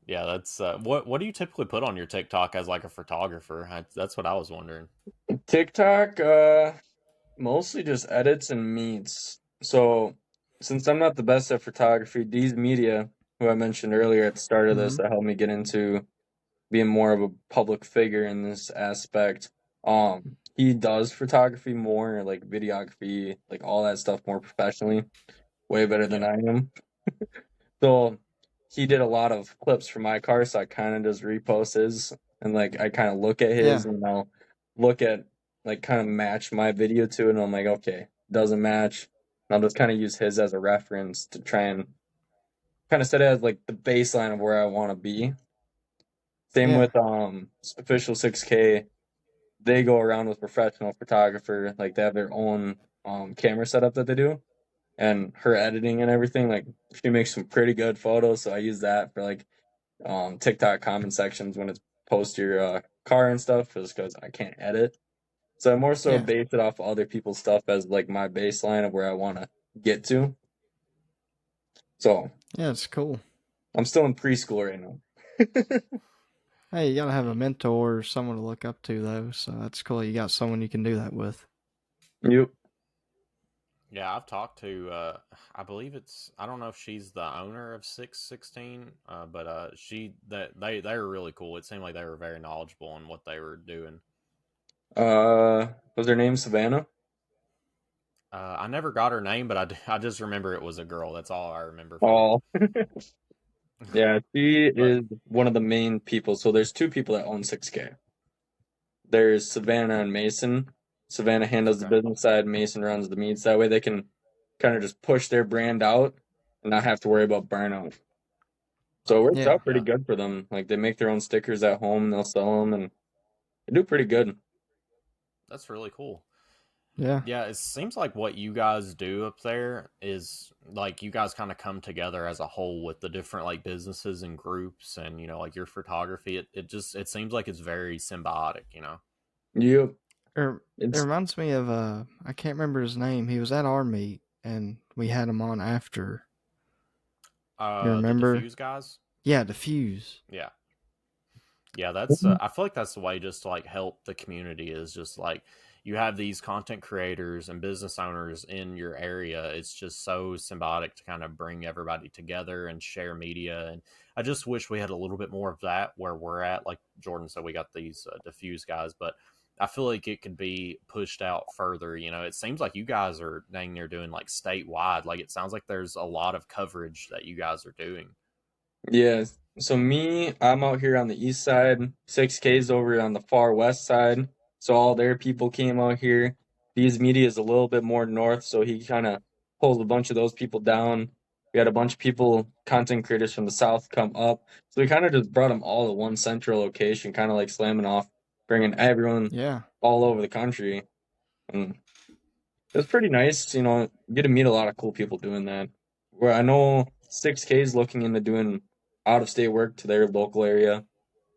Yeah, that's what do you typically put on your TikTok as like a photographer? That's what I was wondering. TikTok, mostly just edits and meets. So, since I'm not the best at photography, D's Media, who I mentioned earlier at the start of this, Hmm. that helped me get into being more of a public figure in this aspect. He does photography more, like videography, like all that stuff more professionally, way better than Yeah, I am. So he did a lot of clips for my car, so I kind of just repost his, and like I kind of look at his, Yeah. and I'll look at like kind of match my video to it, and I'm like, okay, doesn't match. And I'll just kind of use his as a reference to try and kind of set it as like the baseline of where I want to be. Same Yeah. with official 6K. They go around with professional photographer, like they have their own camera setup that they do, and her editing and everything, like she makes some pretty good photos, so I use that for like TikTok comment sections when it's post your car and stuff, just because I can't edit. So I more so Yeah. base it off of other people's stuff as like my baseline of where I want to get to. So Yeah. It's cool. I'm still in preschool right now. Hey, you gotta have a mentor or someone to look up to, though. So that's cool. You got someone you can do that with. Yep. yeah. I've talked to. I believe it's. I don't know if she's the owner of 616, but she that they were really cool. It seemed like they were very knowledgeable on what they were doing. Was her name Savannah? I never got her name, but I just remember it was a girl. That's all I remember from it. Oh, yeah, she But is one of the main people. So there's two people that own 6K. There's Savannah and Mason. Savannah handles the okay, business side, Mason runs the meets. That way they can kind of just push their brand out and not have to worry about burnout. So it works Yeah. out pretty yeah, good for them. Like they make their own stickers at home, they'll sell them, and they do pretty good. that's really cool. Yeah. Yeah, it seems like what you guys do up there is like you guys kind of come together as a whole with the different like businesses and groups and like your photography. It seems like it's very symbiotic, you know. You, It it's reminds me of I can't remember his name. He was at our meet, and we had him on after. You The remember? diffuse guys. Yeah, Diffuse. Yeah. Yeah, that's I feel like that's the way just to like help the community is just like you have these content creators and business owners in your area. It's just so symbiotic to kind of bring everybody together and share media. And I just wish we had a little bit more of that where we're at. Like Jordan said, we got these diffuse guys, but I feel like it could be pushed out further. It seems like you guys are dang near doing like statewide. Like it sounds like there's a lot of coverage that you guys are doing. yeah. So me, I'm out here on the east side. 6K's over on the far west side. So all their people came out here. These media is a little bit more north, so he kind of pulls a bunch of those people down. We had a bunch of people, content creators from the south, come up. So we kind of just brought them all to one central location, kind of like slamming off, bringing everyone Yeah. all over the country. And it was pretty nice, you get to meet a lot of cool people doing that. Where I know 6K is looking into doing out of state work to their local area,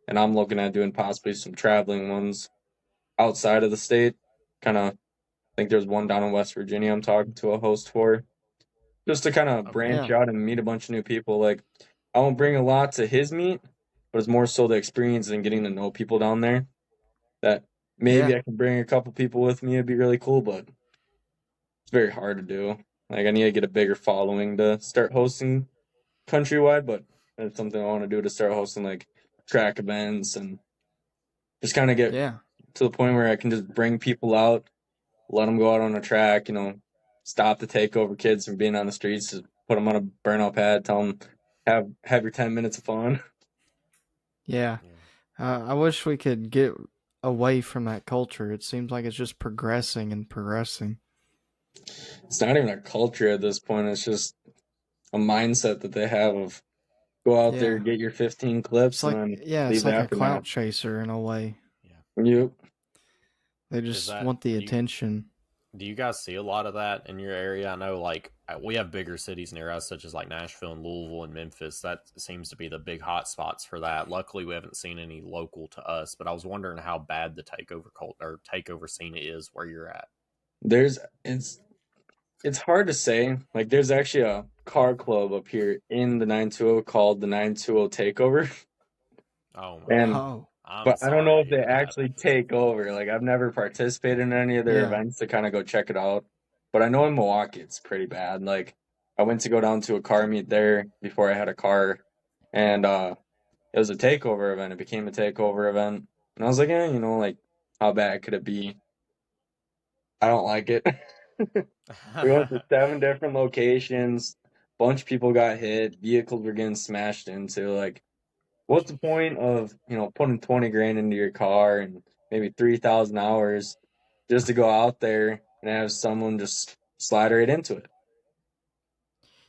and I'm looking at doing possibly some traveling ones outside of the state. Kind of think there's one down in West Virginia I'm talking to a host for, just to kind of Okay. branch Yeah. out and meet a bunch of new people. Like, I won't bring a lot to his meet, but it's more so the experience and getting to know people down there. That maybe Yeah. I can bring a couple people with me. It'd be really cool, but it's very hard to do. Like I need to get a bigger following to start hosting countrywide, but that's something I want to do to start hosting like track events and just kind of get Yeah. to the point where I can just bring people out, let them go out on a track, stop the takeover kids from being on the streets, just put them on a burnout pad, tell them have your 10 minutes of fun. Yeah. Yeah. I wish we could get away from that culture. It seems like it's just progressing and progressing. It's not even a culture at this point. It's just a mindset that they have of go out there, Yeah. get your 15 It's clips, and like, then yeah, leave it's the like a aftermath. clout chaser in a way. Yeah. You They Is just that want the do you attention. Do you guys see a lot of that in your area? I know, like, we have bigger cities near us, such as like Nashville and Louisville and Memphis. That seems to be the big hot spots for that. Luckily, we haven't seen any local to us, but I was wondering how bad the takeover cult or takeover scene is where you're at. There's it's hard to say. Like, there's actually a car club up here in the 920 called the 920 Takeover, Oh my and god, Oh, I'm but I don't sorry know to if they hear that. actually take over. Like, I've never participated in any of their yeah, events to kind of go check it out. But I know in Milwaukee it's pretty bad. Like, I went to go down to a car meet there before I had a car, and it was a takeover event. It became a takeover event, and I was like, you know, like, how bad could it be? I don't like it. We went to 7 different locations. Bunch of people got hit. Vehicles were getting smashed into. Like, what's the point of, putting 20 grand into your car and maybe 3,000 hours just to go out there and have someone just slide right into it?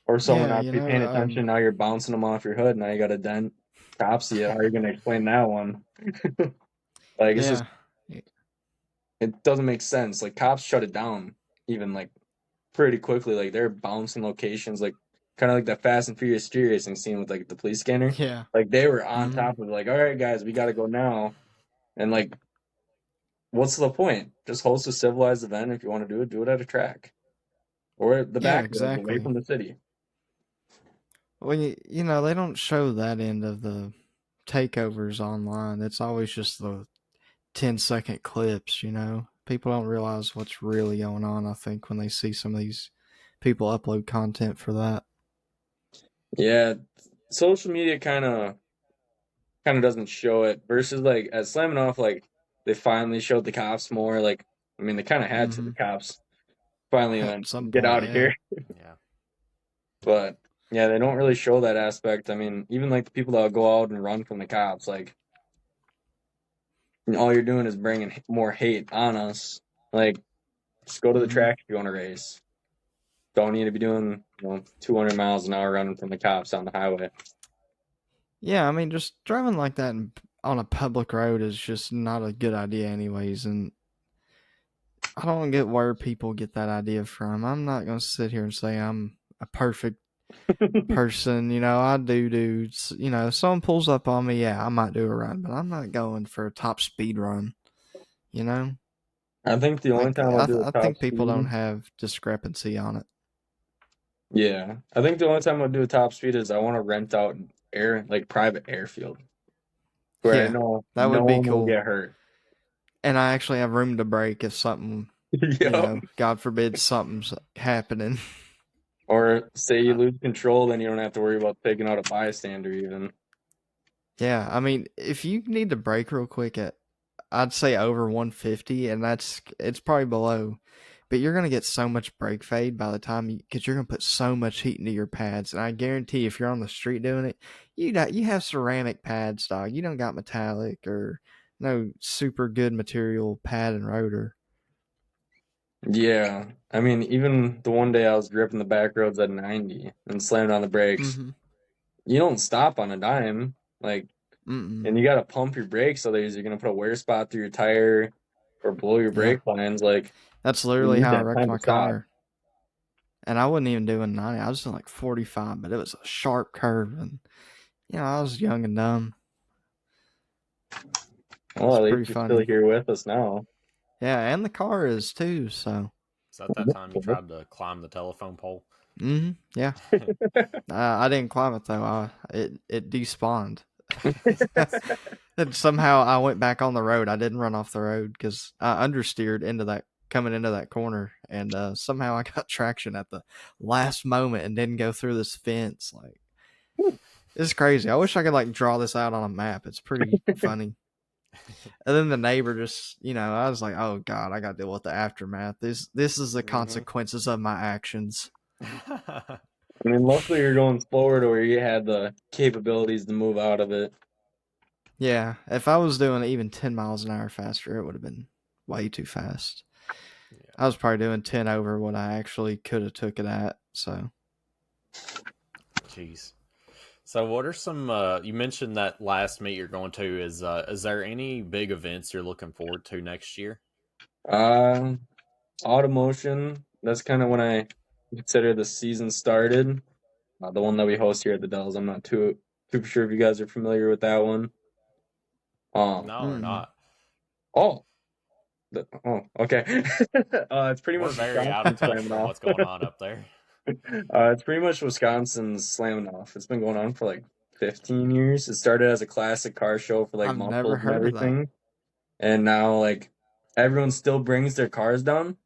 Or someone yeah. not be paying attention. Now you're bouncing them off your hood. Now you got a dent. Cops see it. How are you going to explain that one? Like, it's just, Yeah, it doesn't make sense. Like, cops shut it down even like pretty quickly. Like, they're bouncing locations, like kind of like that Fast and Furious street racing scene with like the police scanner. yeah. Like, they were on Hmm. top of it, like, all right, guys, we got to go now. And like, what's the point? Just host a civilized event. If you want to do it at a track or at the Yeah, back roads away exactly. from the city. Well, they don't show that end of the takeovers online. It's always just the 10-second clips. People don't realize what's really going on. I think when they see some of these people upload content for that. Yeah, social media kind of doesn't show it versus like at Slamming Off, like they finally showed the cops more. Like, I mean, they kind of had to. The Hmm. cops finally At went, some get point, out of yeah, here. Yeah. But yeah, they don't really show that aspect. I mean, even like the people that go out and run from the cops, like, all you're doing is bringing more hate on us. Like, just go to the hmm track if you want to race. Don't need to be doing 200 miles an hour running from the cops on the highway. yeah. I mean, just driving like that on a public road is just not a good idea, anyways. And I don't get where people get that idea from. I'm not gonna sit here and say I'm a perfect person. I do. If someone pulls up on me, yeah, I might do a run, but I'm not going for a top speed run. You know, I think the only like time I'll do I a top think people don't speed, have discrepancy on it. yeah, I think the only time I'll do a top speed is I want to rent out like private airfield where I Yeah, know that no would be one will cool. get hurt. And I actually have room to break if something, Yep. God forbid, something's happening. Or say you I, lose control, then you don't have to worry about taking out a bystander even. Yeah, I mean, if you need to break real quick I'd say over 150, and it's probably below. But you're gonna get so much brake fade by the time because you're gonna put so much heat into your pads, and I guarantee if you're on the street doing it, you have ceramic pads, dog. You don't got metallic or no super good material pad and rotor. Yeah. I mean, even the one day I was gripping the back roads at 90 and slammed on the brakes. Mm-hmm. You don't stop on a dime. Like, Mm-mm. and you got to pump your brakes, otherwise you're going to put a wear spot through your tire or blow your Yeah, brake lines. Like, that's you literally need how I that wrecked time to my stop. car, and I wasn't even doing 90. I was doing like 45, but it was a sharp curve, and I was young and dumb. Well, It's at pretty least you're still funny. here with us now. Yeah, and the car is too. So, is that time you tried to climb the telephone pole? yeah. I didn't climb it though. It despawned. And somehow I went back on the road. I didn't run off the road because I understeered coming into that corner, and somehow I got traction at the last moment and didn't go through this fence. Like, it's crazy. I wish I could like draw this out on a map. It's pretty funny. And then the neighbor just, I was like, oh god, I got to deal with the aftermath. This is the Hmm. consequences of my actions. I mean, luckily you're going slower to where you had the capabilities to move out of it. Yeah, if I was doing even 10 miles an hour faster, it would have been way too fast. Yeah. I was probably doing 10 over what I actually could have took it at. So, Jeez. So, what are some? You mentioned that last meet you're going to. Is there any big events you're looking forward to next year? Um, Automotion. That's kind of when I consider the season started. The one that we host here at the Dells. I'm not too sure if you guys are familiar with that one. No, we're Mm. not. Oh, okay. It's pretty We're much very out of Wisconsin touch slamming from off. what's going on up there. It's pretty much Wisconsin's slamming off. It's been going on for like 15 years. It started as a classic car show for like I've never muscles and heard of that. everything, and now like everyone still brings their cars down.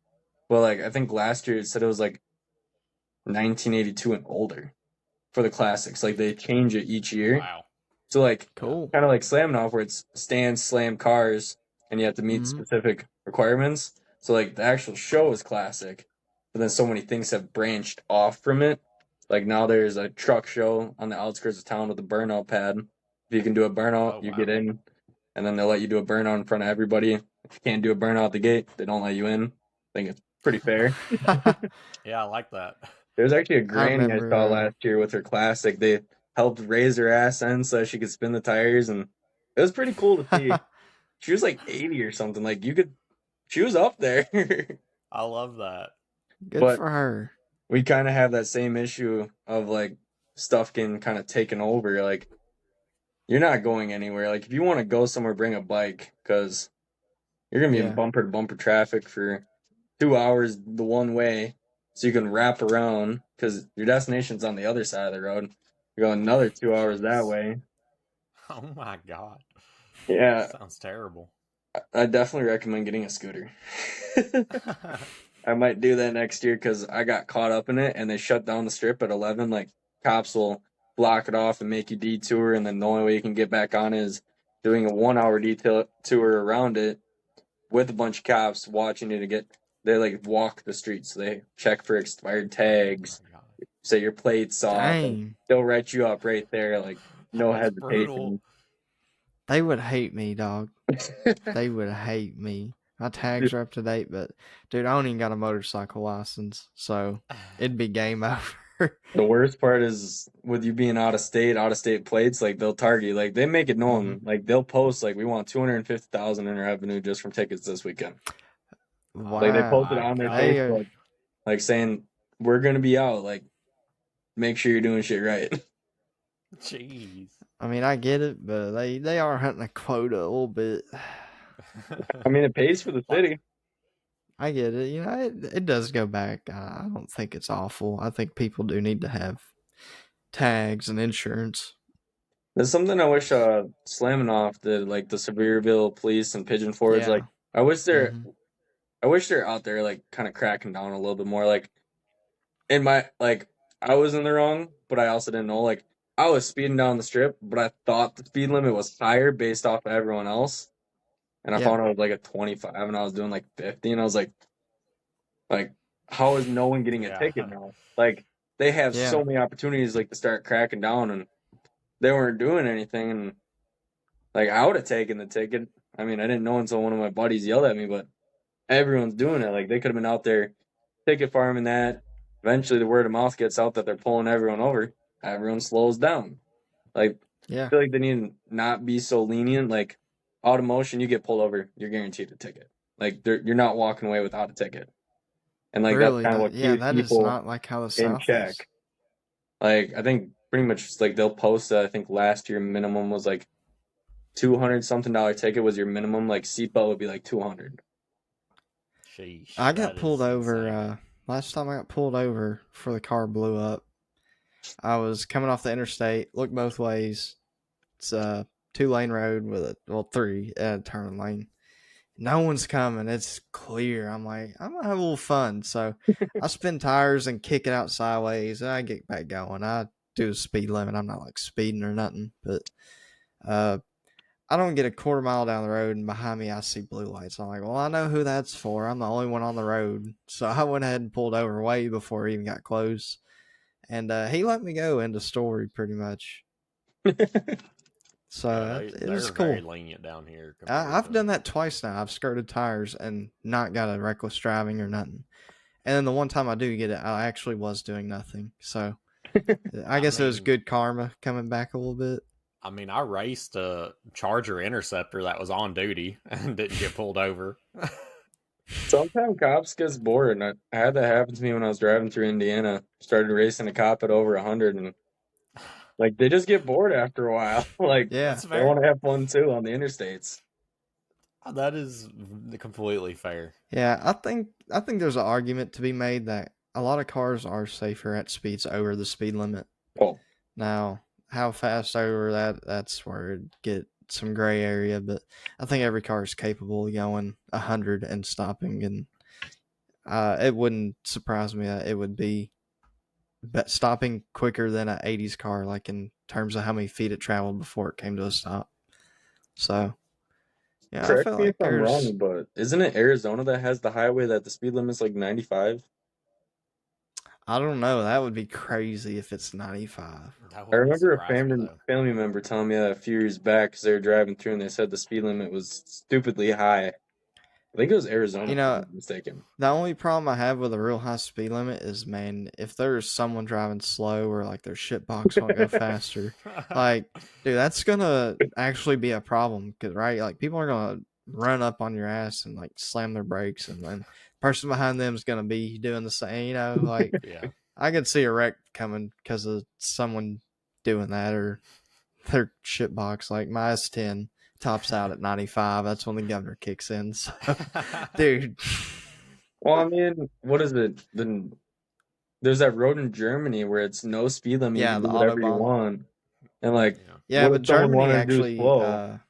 But like I think last year it said it was like 1982 and older for the classics. Like they change it each year. Wow. So like Yeah. Cool. kind of like slamming off where it's stand slam cars and you have to meet Mhm. specific requirements. So like the actual show is classic, but then so many things have branched off from it. Like now there's a truck show on the outskirts of town with a burnout pad. If you can do a burnout, Oh you wow. get in, and then they'll let you do a burnout in front of everybody. If you can't do a burnout at the gate, they don't let you in. I think it's pretty fair. Yeah, I like that. There's actually a I granny I saw remember. last year with her classic. They helped raise her ass end so she could spin the tires, and it was pretty cool to see. She was like 80 or something. Like she was up there. I love that. Good But for her. we kind of have that same issue of like stuff getting kind of taken over. Like you're not going anywhere. Like if you want to go somewhere, bring a bike because you're gonna be in Yeah. bumper to bumper traffic for 2 hours the one way, so you can wrap around because your destination's on the other side of the road. You're going another 2 hours that Jeez. way. Oh my god. Yeah, Sounds terrible. I definitely recommend getting a scooter. I might do that next year because I got caught up in it and they shut down the strip at 11. Like, cops will block it off and make you detour, and then the only way you can get back on is doing a 1 hour detail tour around it with a bunch of cops watching you to get. They like walk the streets, so they check for expired Oh tags, my god. say your plate's off, and Dang. they'll write you up right there, like no That's brutal. hesitation. They would hate me, dog. They would hate me. My tags are up to date, but dude, I don't even got a motorcycle license, so it'd be game over. The worst part is with you being out of state plates, like they'll target, like they make it hmm known, like they'll post like we want 250,000 in revenue just from tickets this weekend. Like they Oh Wow. posted my on their They god. are. Facebook, like saying we're gonna be out, like make sure you're doing shit right. Jeez. I mean, I get it, but they are hunting a quota a little bit. I mean, it pays for the What? city. I get it. You know, it does go back. I don't think it's awful. I think people do need to have tags and insurance. There's something I wish slamming off like the Sevierville police and Pigeon Forge. Like Yeah. I wish they're hmm I wish they're out there like kind of cracking down a little bit more. Like in my like I was in the wrong, but I also didn't know. Like I was speeding down the strip, but I thought the speed limit was higher based off of everyone else. And I Yeah. found out it was like a 25 and I was doing like 50 and I was like how is no one getting a Yeah. ticket now? Like they have Yeah. so many opportunities like to start cracking down and they weren't doing anything and like I would have taken the ticket. I mean, I didn't know until one of my buddies yelled at me, but everyone's doing it. Like they could have been out there ticket farming that. Eventually the word of mouth gets out that they're pulling everyone over. Everyone slows down. Like I Yeah. feel like they need to not be so lenient. Like automotion, you get pulled over, you're guaranteed a ticket. Like you're not walking away without a ticket. And like that's Really? kind of what Yeah, keeps that is people not like how the in South is. check. Like I think pretty much like they'll post that I think last year minimum was like 200 something dollar ticket was your minimum. Like seatbelt would be like 200. Sheesh. I got That pulled is over. insane. Last time I got pulled over before the car blew up, I was coming off the interstate, looked both ways. It's a 2-lane road with three turn lane. No one's coming. It's clear. I'm like, I'm gonna have a little fun. So I spin tires and kick it out sideways, and I get back going. I do the speed limit. I'm not like speeding or nothing, but uh, I don't get a quarter mile down the road, and behind me I see blue lights. I'm like, well, I know who that's for. I'm the only one on the road, so I went ahead and pulled over way before he even got close, and he let me go. End of story, pretty much. Yeah, So it they're was very cool. lenient down here compared I've to. done that twice now. I've skirted tires and not got a reckless driving or nothing. And then the one time I do get it, I actually was doing nothing. So I I guess it was mean, good karma coming back a little bit. I raced a Charger Interceptor that was on duty and didn't get pulled over. Sometimes cops gets bored, and I had that happen to me when I was driving through Indiana. Started racing a cop at over 100, and like they just get bored after a while. Like Yeah, That's they fair. want to have fun too on the interstates. That is completely fair. yeah. I think there's an argument to be made that a lot of cars are safer at speeds over the speed limit. Oh, Now, how fast over that's where it get some gray area, but I think every car is capable of going 100 and stopping, and it wouldn't surprise me that it would be stopping quicker than an 80s car, like in terms of how many feet it traveled before it came to a stop. So, yeah, I correct feel me if like I'm there's, wrong, but isn't it Arizona that has the highway that the speed limit's like 95? I don't know, that would be crazy if it's 95. That I wouldn't remember a surprise me family though. family member telling me that a few years back because they were driving through and they said the speed limit was stupidly high. I think it was Arizona, You if I'm know, not mistaken. the only problem I have with a real high speed limit is, man, if there's someone driving slow or like their shit box won't go faster, like, dude, that's gonna actually be a problem, 'cause, right? Like, people are gonna run up on your ass and like slam their brakes, and then the person behind them is gonna be doing the same. Like, Yeah. I could see a wreck coming because of someone doing that, or their shit box. Like, my S10 tops out at 95. That's when the governor kicks in. So, dude. Well, I mean, what is it? There's that road in Germany where it's no speed limit. You Yeah, can the do whatever you Autobahn. want. And like, Yeah. Yeah, what if but someone Germany wanted to do actually, slow?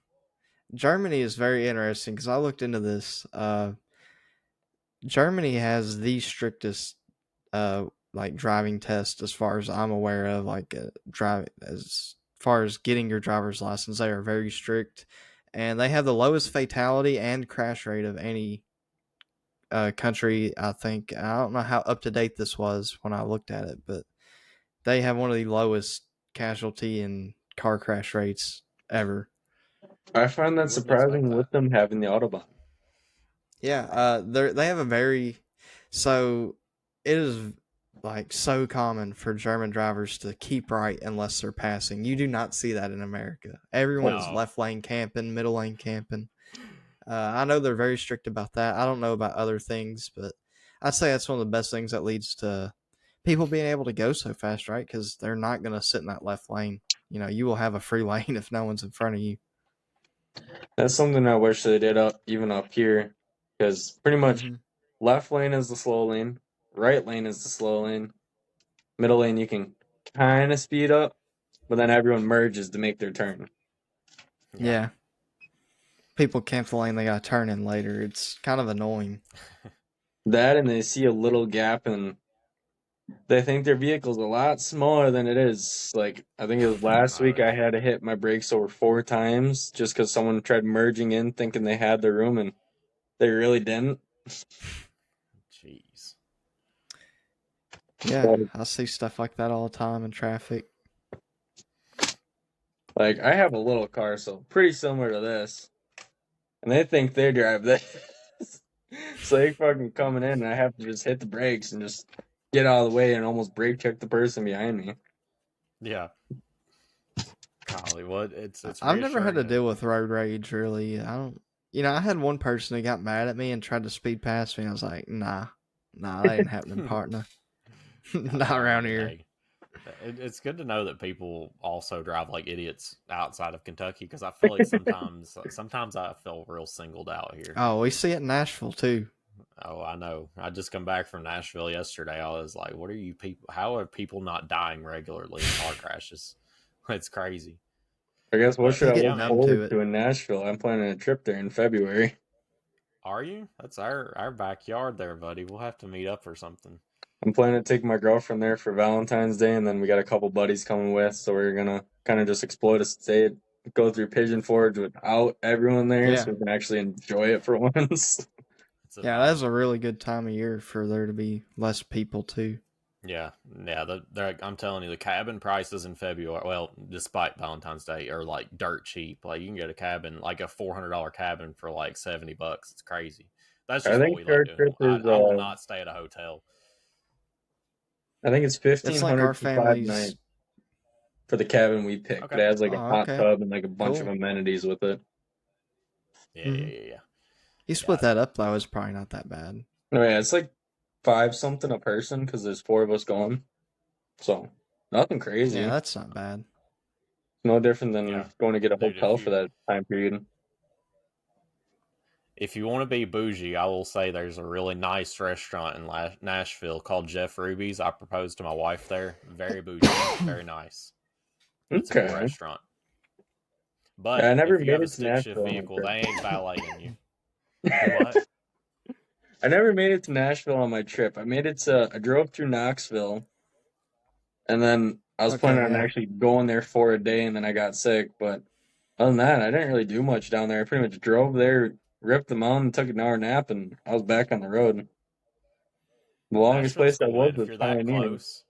Germany is very interesting because I looked into this. Germany has the strictest, uh, like driving test as far as I'm aware of. Like, drive as far as getting your driver's license, they are very strict, and they have the lowest fatality and crash rate of any country. I think I don't know how up to date this was when I looked at it, but they have one of the lowest casualty and car crash rates ever. I find that You wouldn't expect surprising that. with them having the Autobahn. Yeah, they have a very, so it is like so common for German drivers to keep right unless they're passing. You do not see that in America. Everyone is No. left lane camping, middle lane camping. I know they're very strict about that. I don't know about other things, but I'd say that's one of the best things that leads to people being able to go so fast, right? Because they're not going to sit in that left lane. You will have a free lane if no one's in front of you. That's something I wish they did up even up here, because pretty much Mm-hmm. left lane is the slow lane, right lane is the slow lane, middle lane you can kind of speed up, but then everyone merges to make their turn. Yeah. Yeah. People camp the lane they got to turn in later. It's kind of annoying. That and they see a little gap and they think their vehicle's a lot smaller than it is. Like I think it was last Oh week I yeah. had to hit my brakes over 4 times just because someone tried merging in thinking they had the room and they really didn't. Jeez. Yeah, I see stuff like that all the time in traffic. Like I have a little car, so pretty similar to this, and they think they drive this. So they fucking coming in, and I have to just hit the brakes and just get out of the way and almost brake check the person behind me. Yeah. Golly, what it's I've never had reassuring to to deal with road rage, really. I don't. I had one person who got mad at me and tried to speed past me. I was like, nah, that ain't happening, partner. Not I around mean, here. hey, it's good to know that people also drive like idiots outside of Kentucky because I feel like sometimes I feel real singled out here. Oh, we see it in Nashville too. Oh, I know. I just come back from Nashville yesterday. I was like, "What are you people? How are people not dying regularly in car crashes? It's crazy." I guess what But should They I get yeah, look man, numb to forward it. to in Nashville? I'm planning a trip there in February. are you? That's our backyard there, buddy. We'll have to meet up or something. I'm planning to take my girlfriend there for Valentine's Day, and then we got a couple buddies coming with, so we're gonna kind of just exploit a state, go through Pigeon Forge without everyone there, Yeah, so we can actually enjoy it for once. It's a yeah, that's vibe. a really good time of year for there to be less people too. Yeah, yeah. I'm telling you, the cabin prices in February, well, despite Valentine's Day, are like dirt cheap. Like you can get a cabin, like a $400 cabin for like $70. It's crazy. That's I just what think we like our doing. trip is, I will not stay at a hotel. I think it's It's like our 1,500 for 5 nights family's. for the cabin we picked, but Okay. it has like a Oh, hot okay, tub and like a bunch of cool. amenities with it. Yeah, yeah, Hmm. yeah, yeah. You split that up though, it's probably not that bad. No, yeah, it's like 5 something a person because there's 4 of us going. So nothing crazy. Yeah, that's not bad. No different than Yeah. going to get a Dude, hotel for that time period. If you want to be bougie, I will say there's a really nice restaurant in Nashville called Jeff Ruby's. I proposed to my wife there. Very bougie, very nice. It's a cool Okay. restaurant. Yeah, But I never if you have made a it to stick shift Nashville on my vehicle, trip. they ain't valeting you. Do what? I never made it to Nashville on my trip. I drove through Knoxville, and then I was Okay, planning on yeah. actually going there for a day, and then I got sick. But other than that, I didn't really do much down there. I pretty much drove there, ripped the mountain, took an hour nap, and I was back on the road. The longest Nashville's place I cool, was man. If was you're that Pioneer. close,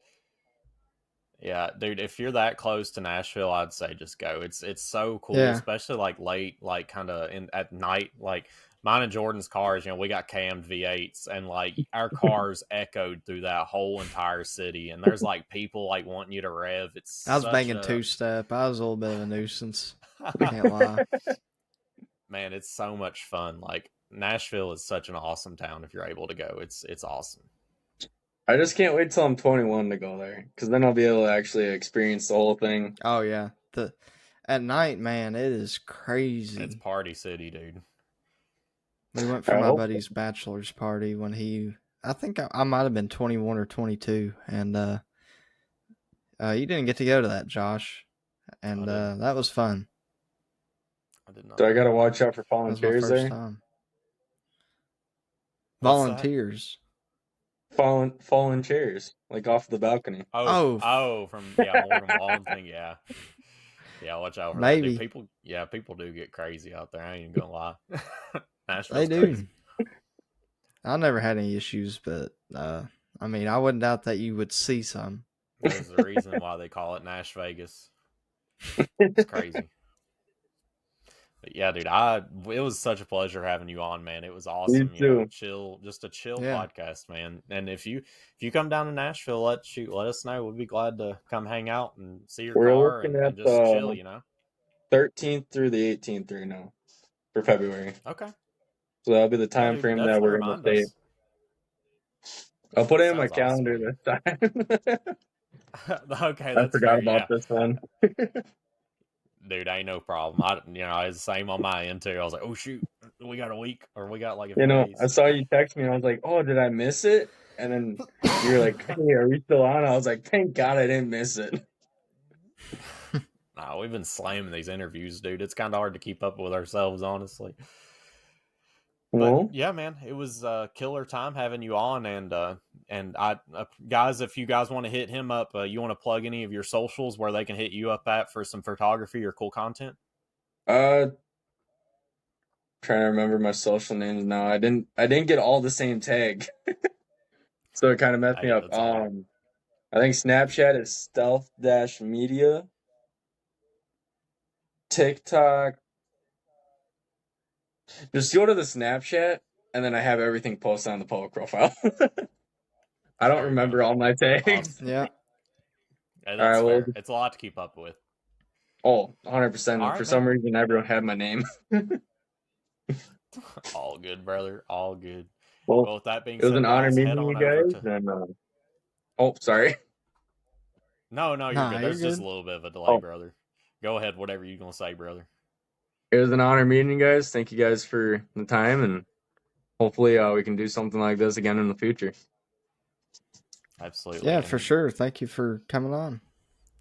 yeah, dude. If you're that close to Nashville, I'd say just go. It's so cool, Yeah. especially like late, like kind of in at night. Like mine and Jordan's cars, we got cammed V8s, and like our cars echoed through that whole entire city. And there's like people like wanting you to rev. It's I was such banging a 2-step. I was a little bit of a nuisance. Can't lie. man. It's so much fun. Like Nashville is such an awesome town. If you're able to go, it's awesome. I just can't wait till I'm 21 to go there, because then I'll be able to actually experience the whole thing. Oh yeah. At night, man, it is crazy. It's party city, dude. We went for I my hope buddy's bachelor's party when I think I might have been 21 or 22, and you didn't get to go to that, Josh, and that was fun. I did not. So I got to watch out for That falling was my chairs first there. time. What's that? Volunteers. Falling chairs, like off the balcony. Oh, from Morgan Wallen thing, yeah. Yeah, watch out for Maybe. that, dude. People do get crazy out there. I ain't even gonna lie. They Nashville's do. crazy. I never had any issues, but I mean, I wouldn't doubt that you would see some. There's the reason why they call it Nash Vegas. It's crazy. But yeah, dude, it was such a pleasure having you on, man. It was awesome. Me too. Just a chill Yeah. podcast, man. And if you come down to Nashville, let us know. We'd be glad to come hang out and see your We're car looking and at just chill, 13th through the 18th right now for February. Okay. So that'll be the time dude, frame that definitely we're going to remind stay. us. I'll put it in my Sounds awesome, calendar man. this time. Okay, I that's forgot fair, about yeah. this one. Dude, ain't no problem. It's the same on my end too. I was like, oh shoot, we got a week, or we got like a few days. I saw you text me and I was like, oh, did I miss it? And then you were like, hey, are we still on? I was like, thank God I didn't miss it. Nah, we've been slamming these interviews, dude. It's kind of hard to keep up with ourselves, honestly. Well, But yeah, man, it was a killer time having you on, and guys, if you guys want to hit him up, you want to plug any of your socials where they can hit you up at for some photography or cool content? trying to remember my social names now. I didn't get all the same tag. So it kind of messed me up. I think Snapchat is stealth-media. TikTok. Just go to the Snapchat, and then I have everything posted on the public profile. I don't remember all my tags. Awesome. Yeah. That's All right, fair. It's a lot to keep up with. Oh, 100%. All right, For some reason, everyone had my name. All good, brother. All good. Well, With that being it was said, an honor guys, head meeting on you over guys. to... And oh, sorry. No, you're Nah, good. you're There's just good. a little bit of a delay, Oh. brother. Go ahead, whatever you're going to say, brother. It was an honor meeting you guys. Thank you guys for the time, and hopefully we can do something like this again in the future. Absolutely. Yeah, for sure. Thank you for coming on.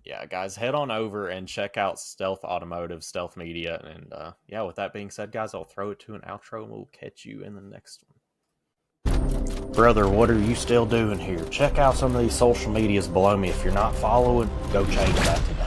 Yeah, guys, head on over and check out Stealth Automotive, Stealth Media. And yeah, with that being said, guys, I'll throw it to an outro and we'll catch you in the next one. Brother, what are you still doing here? Check out some of these social medias below me. If you're not following, go change that today.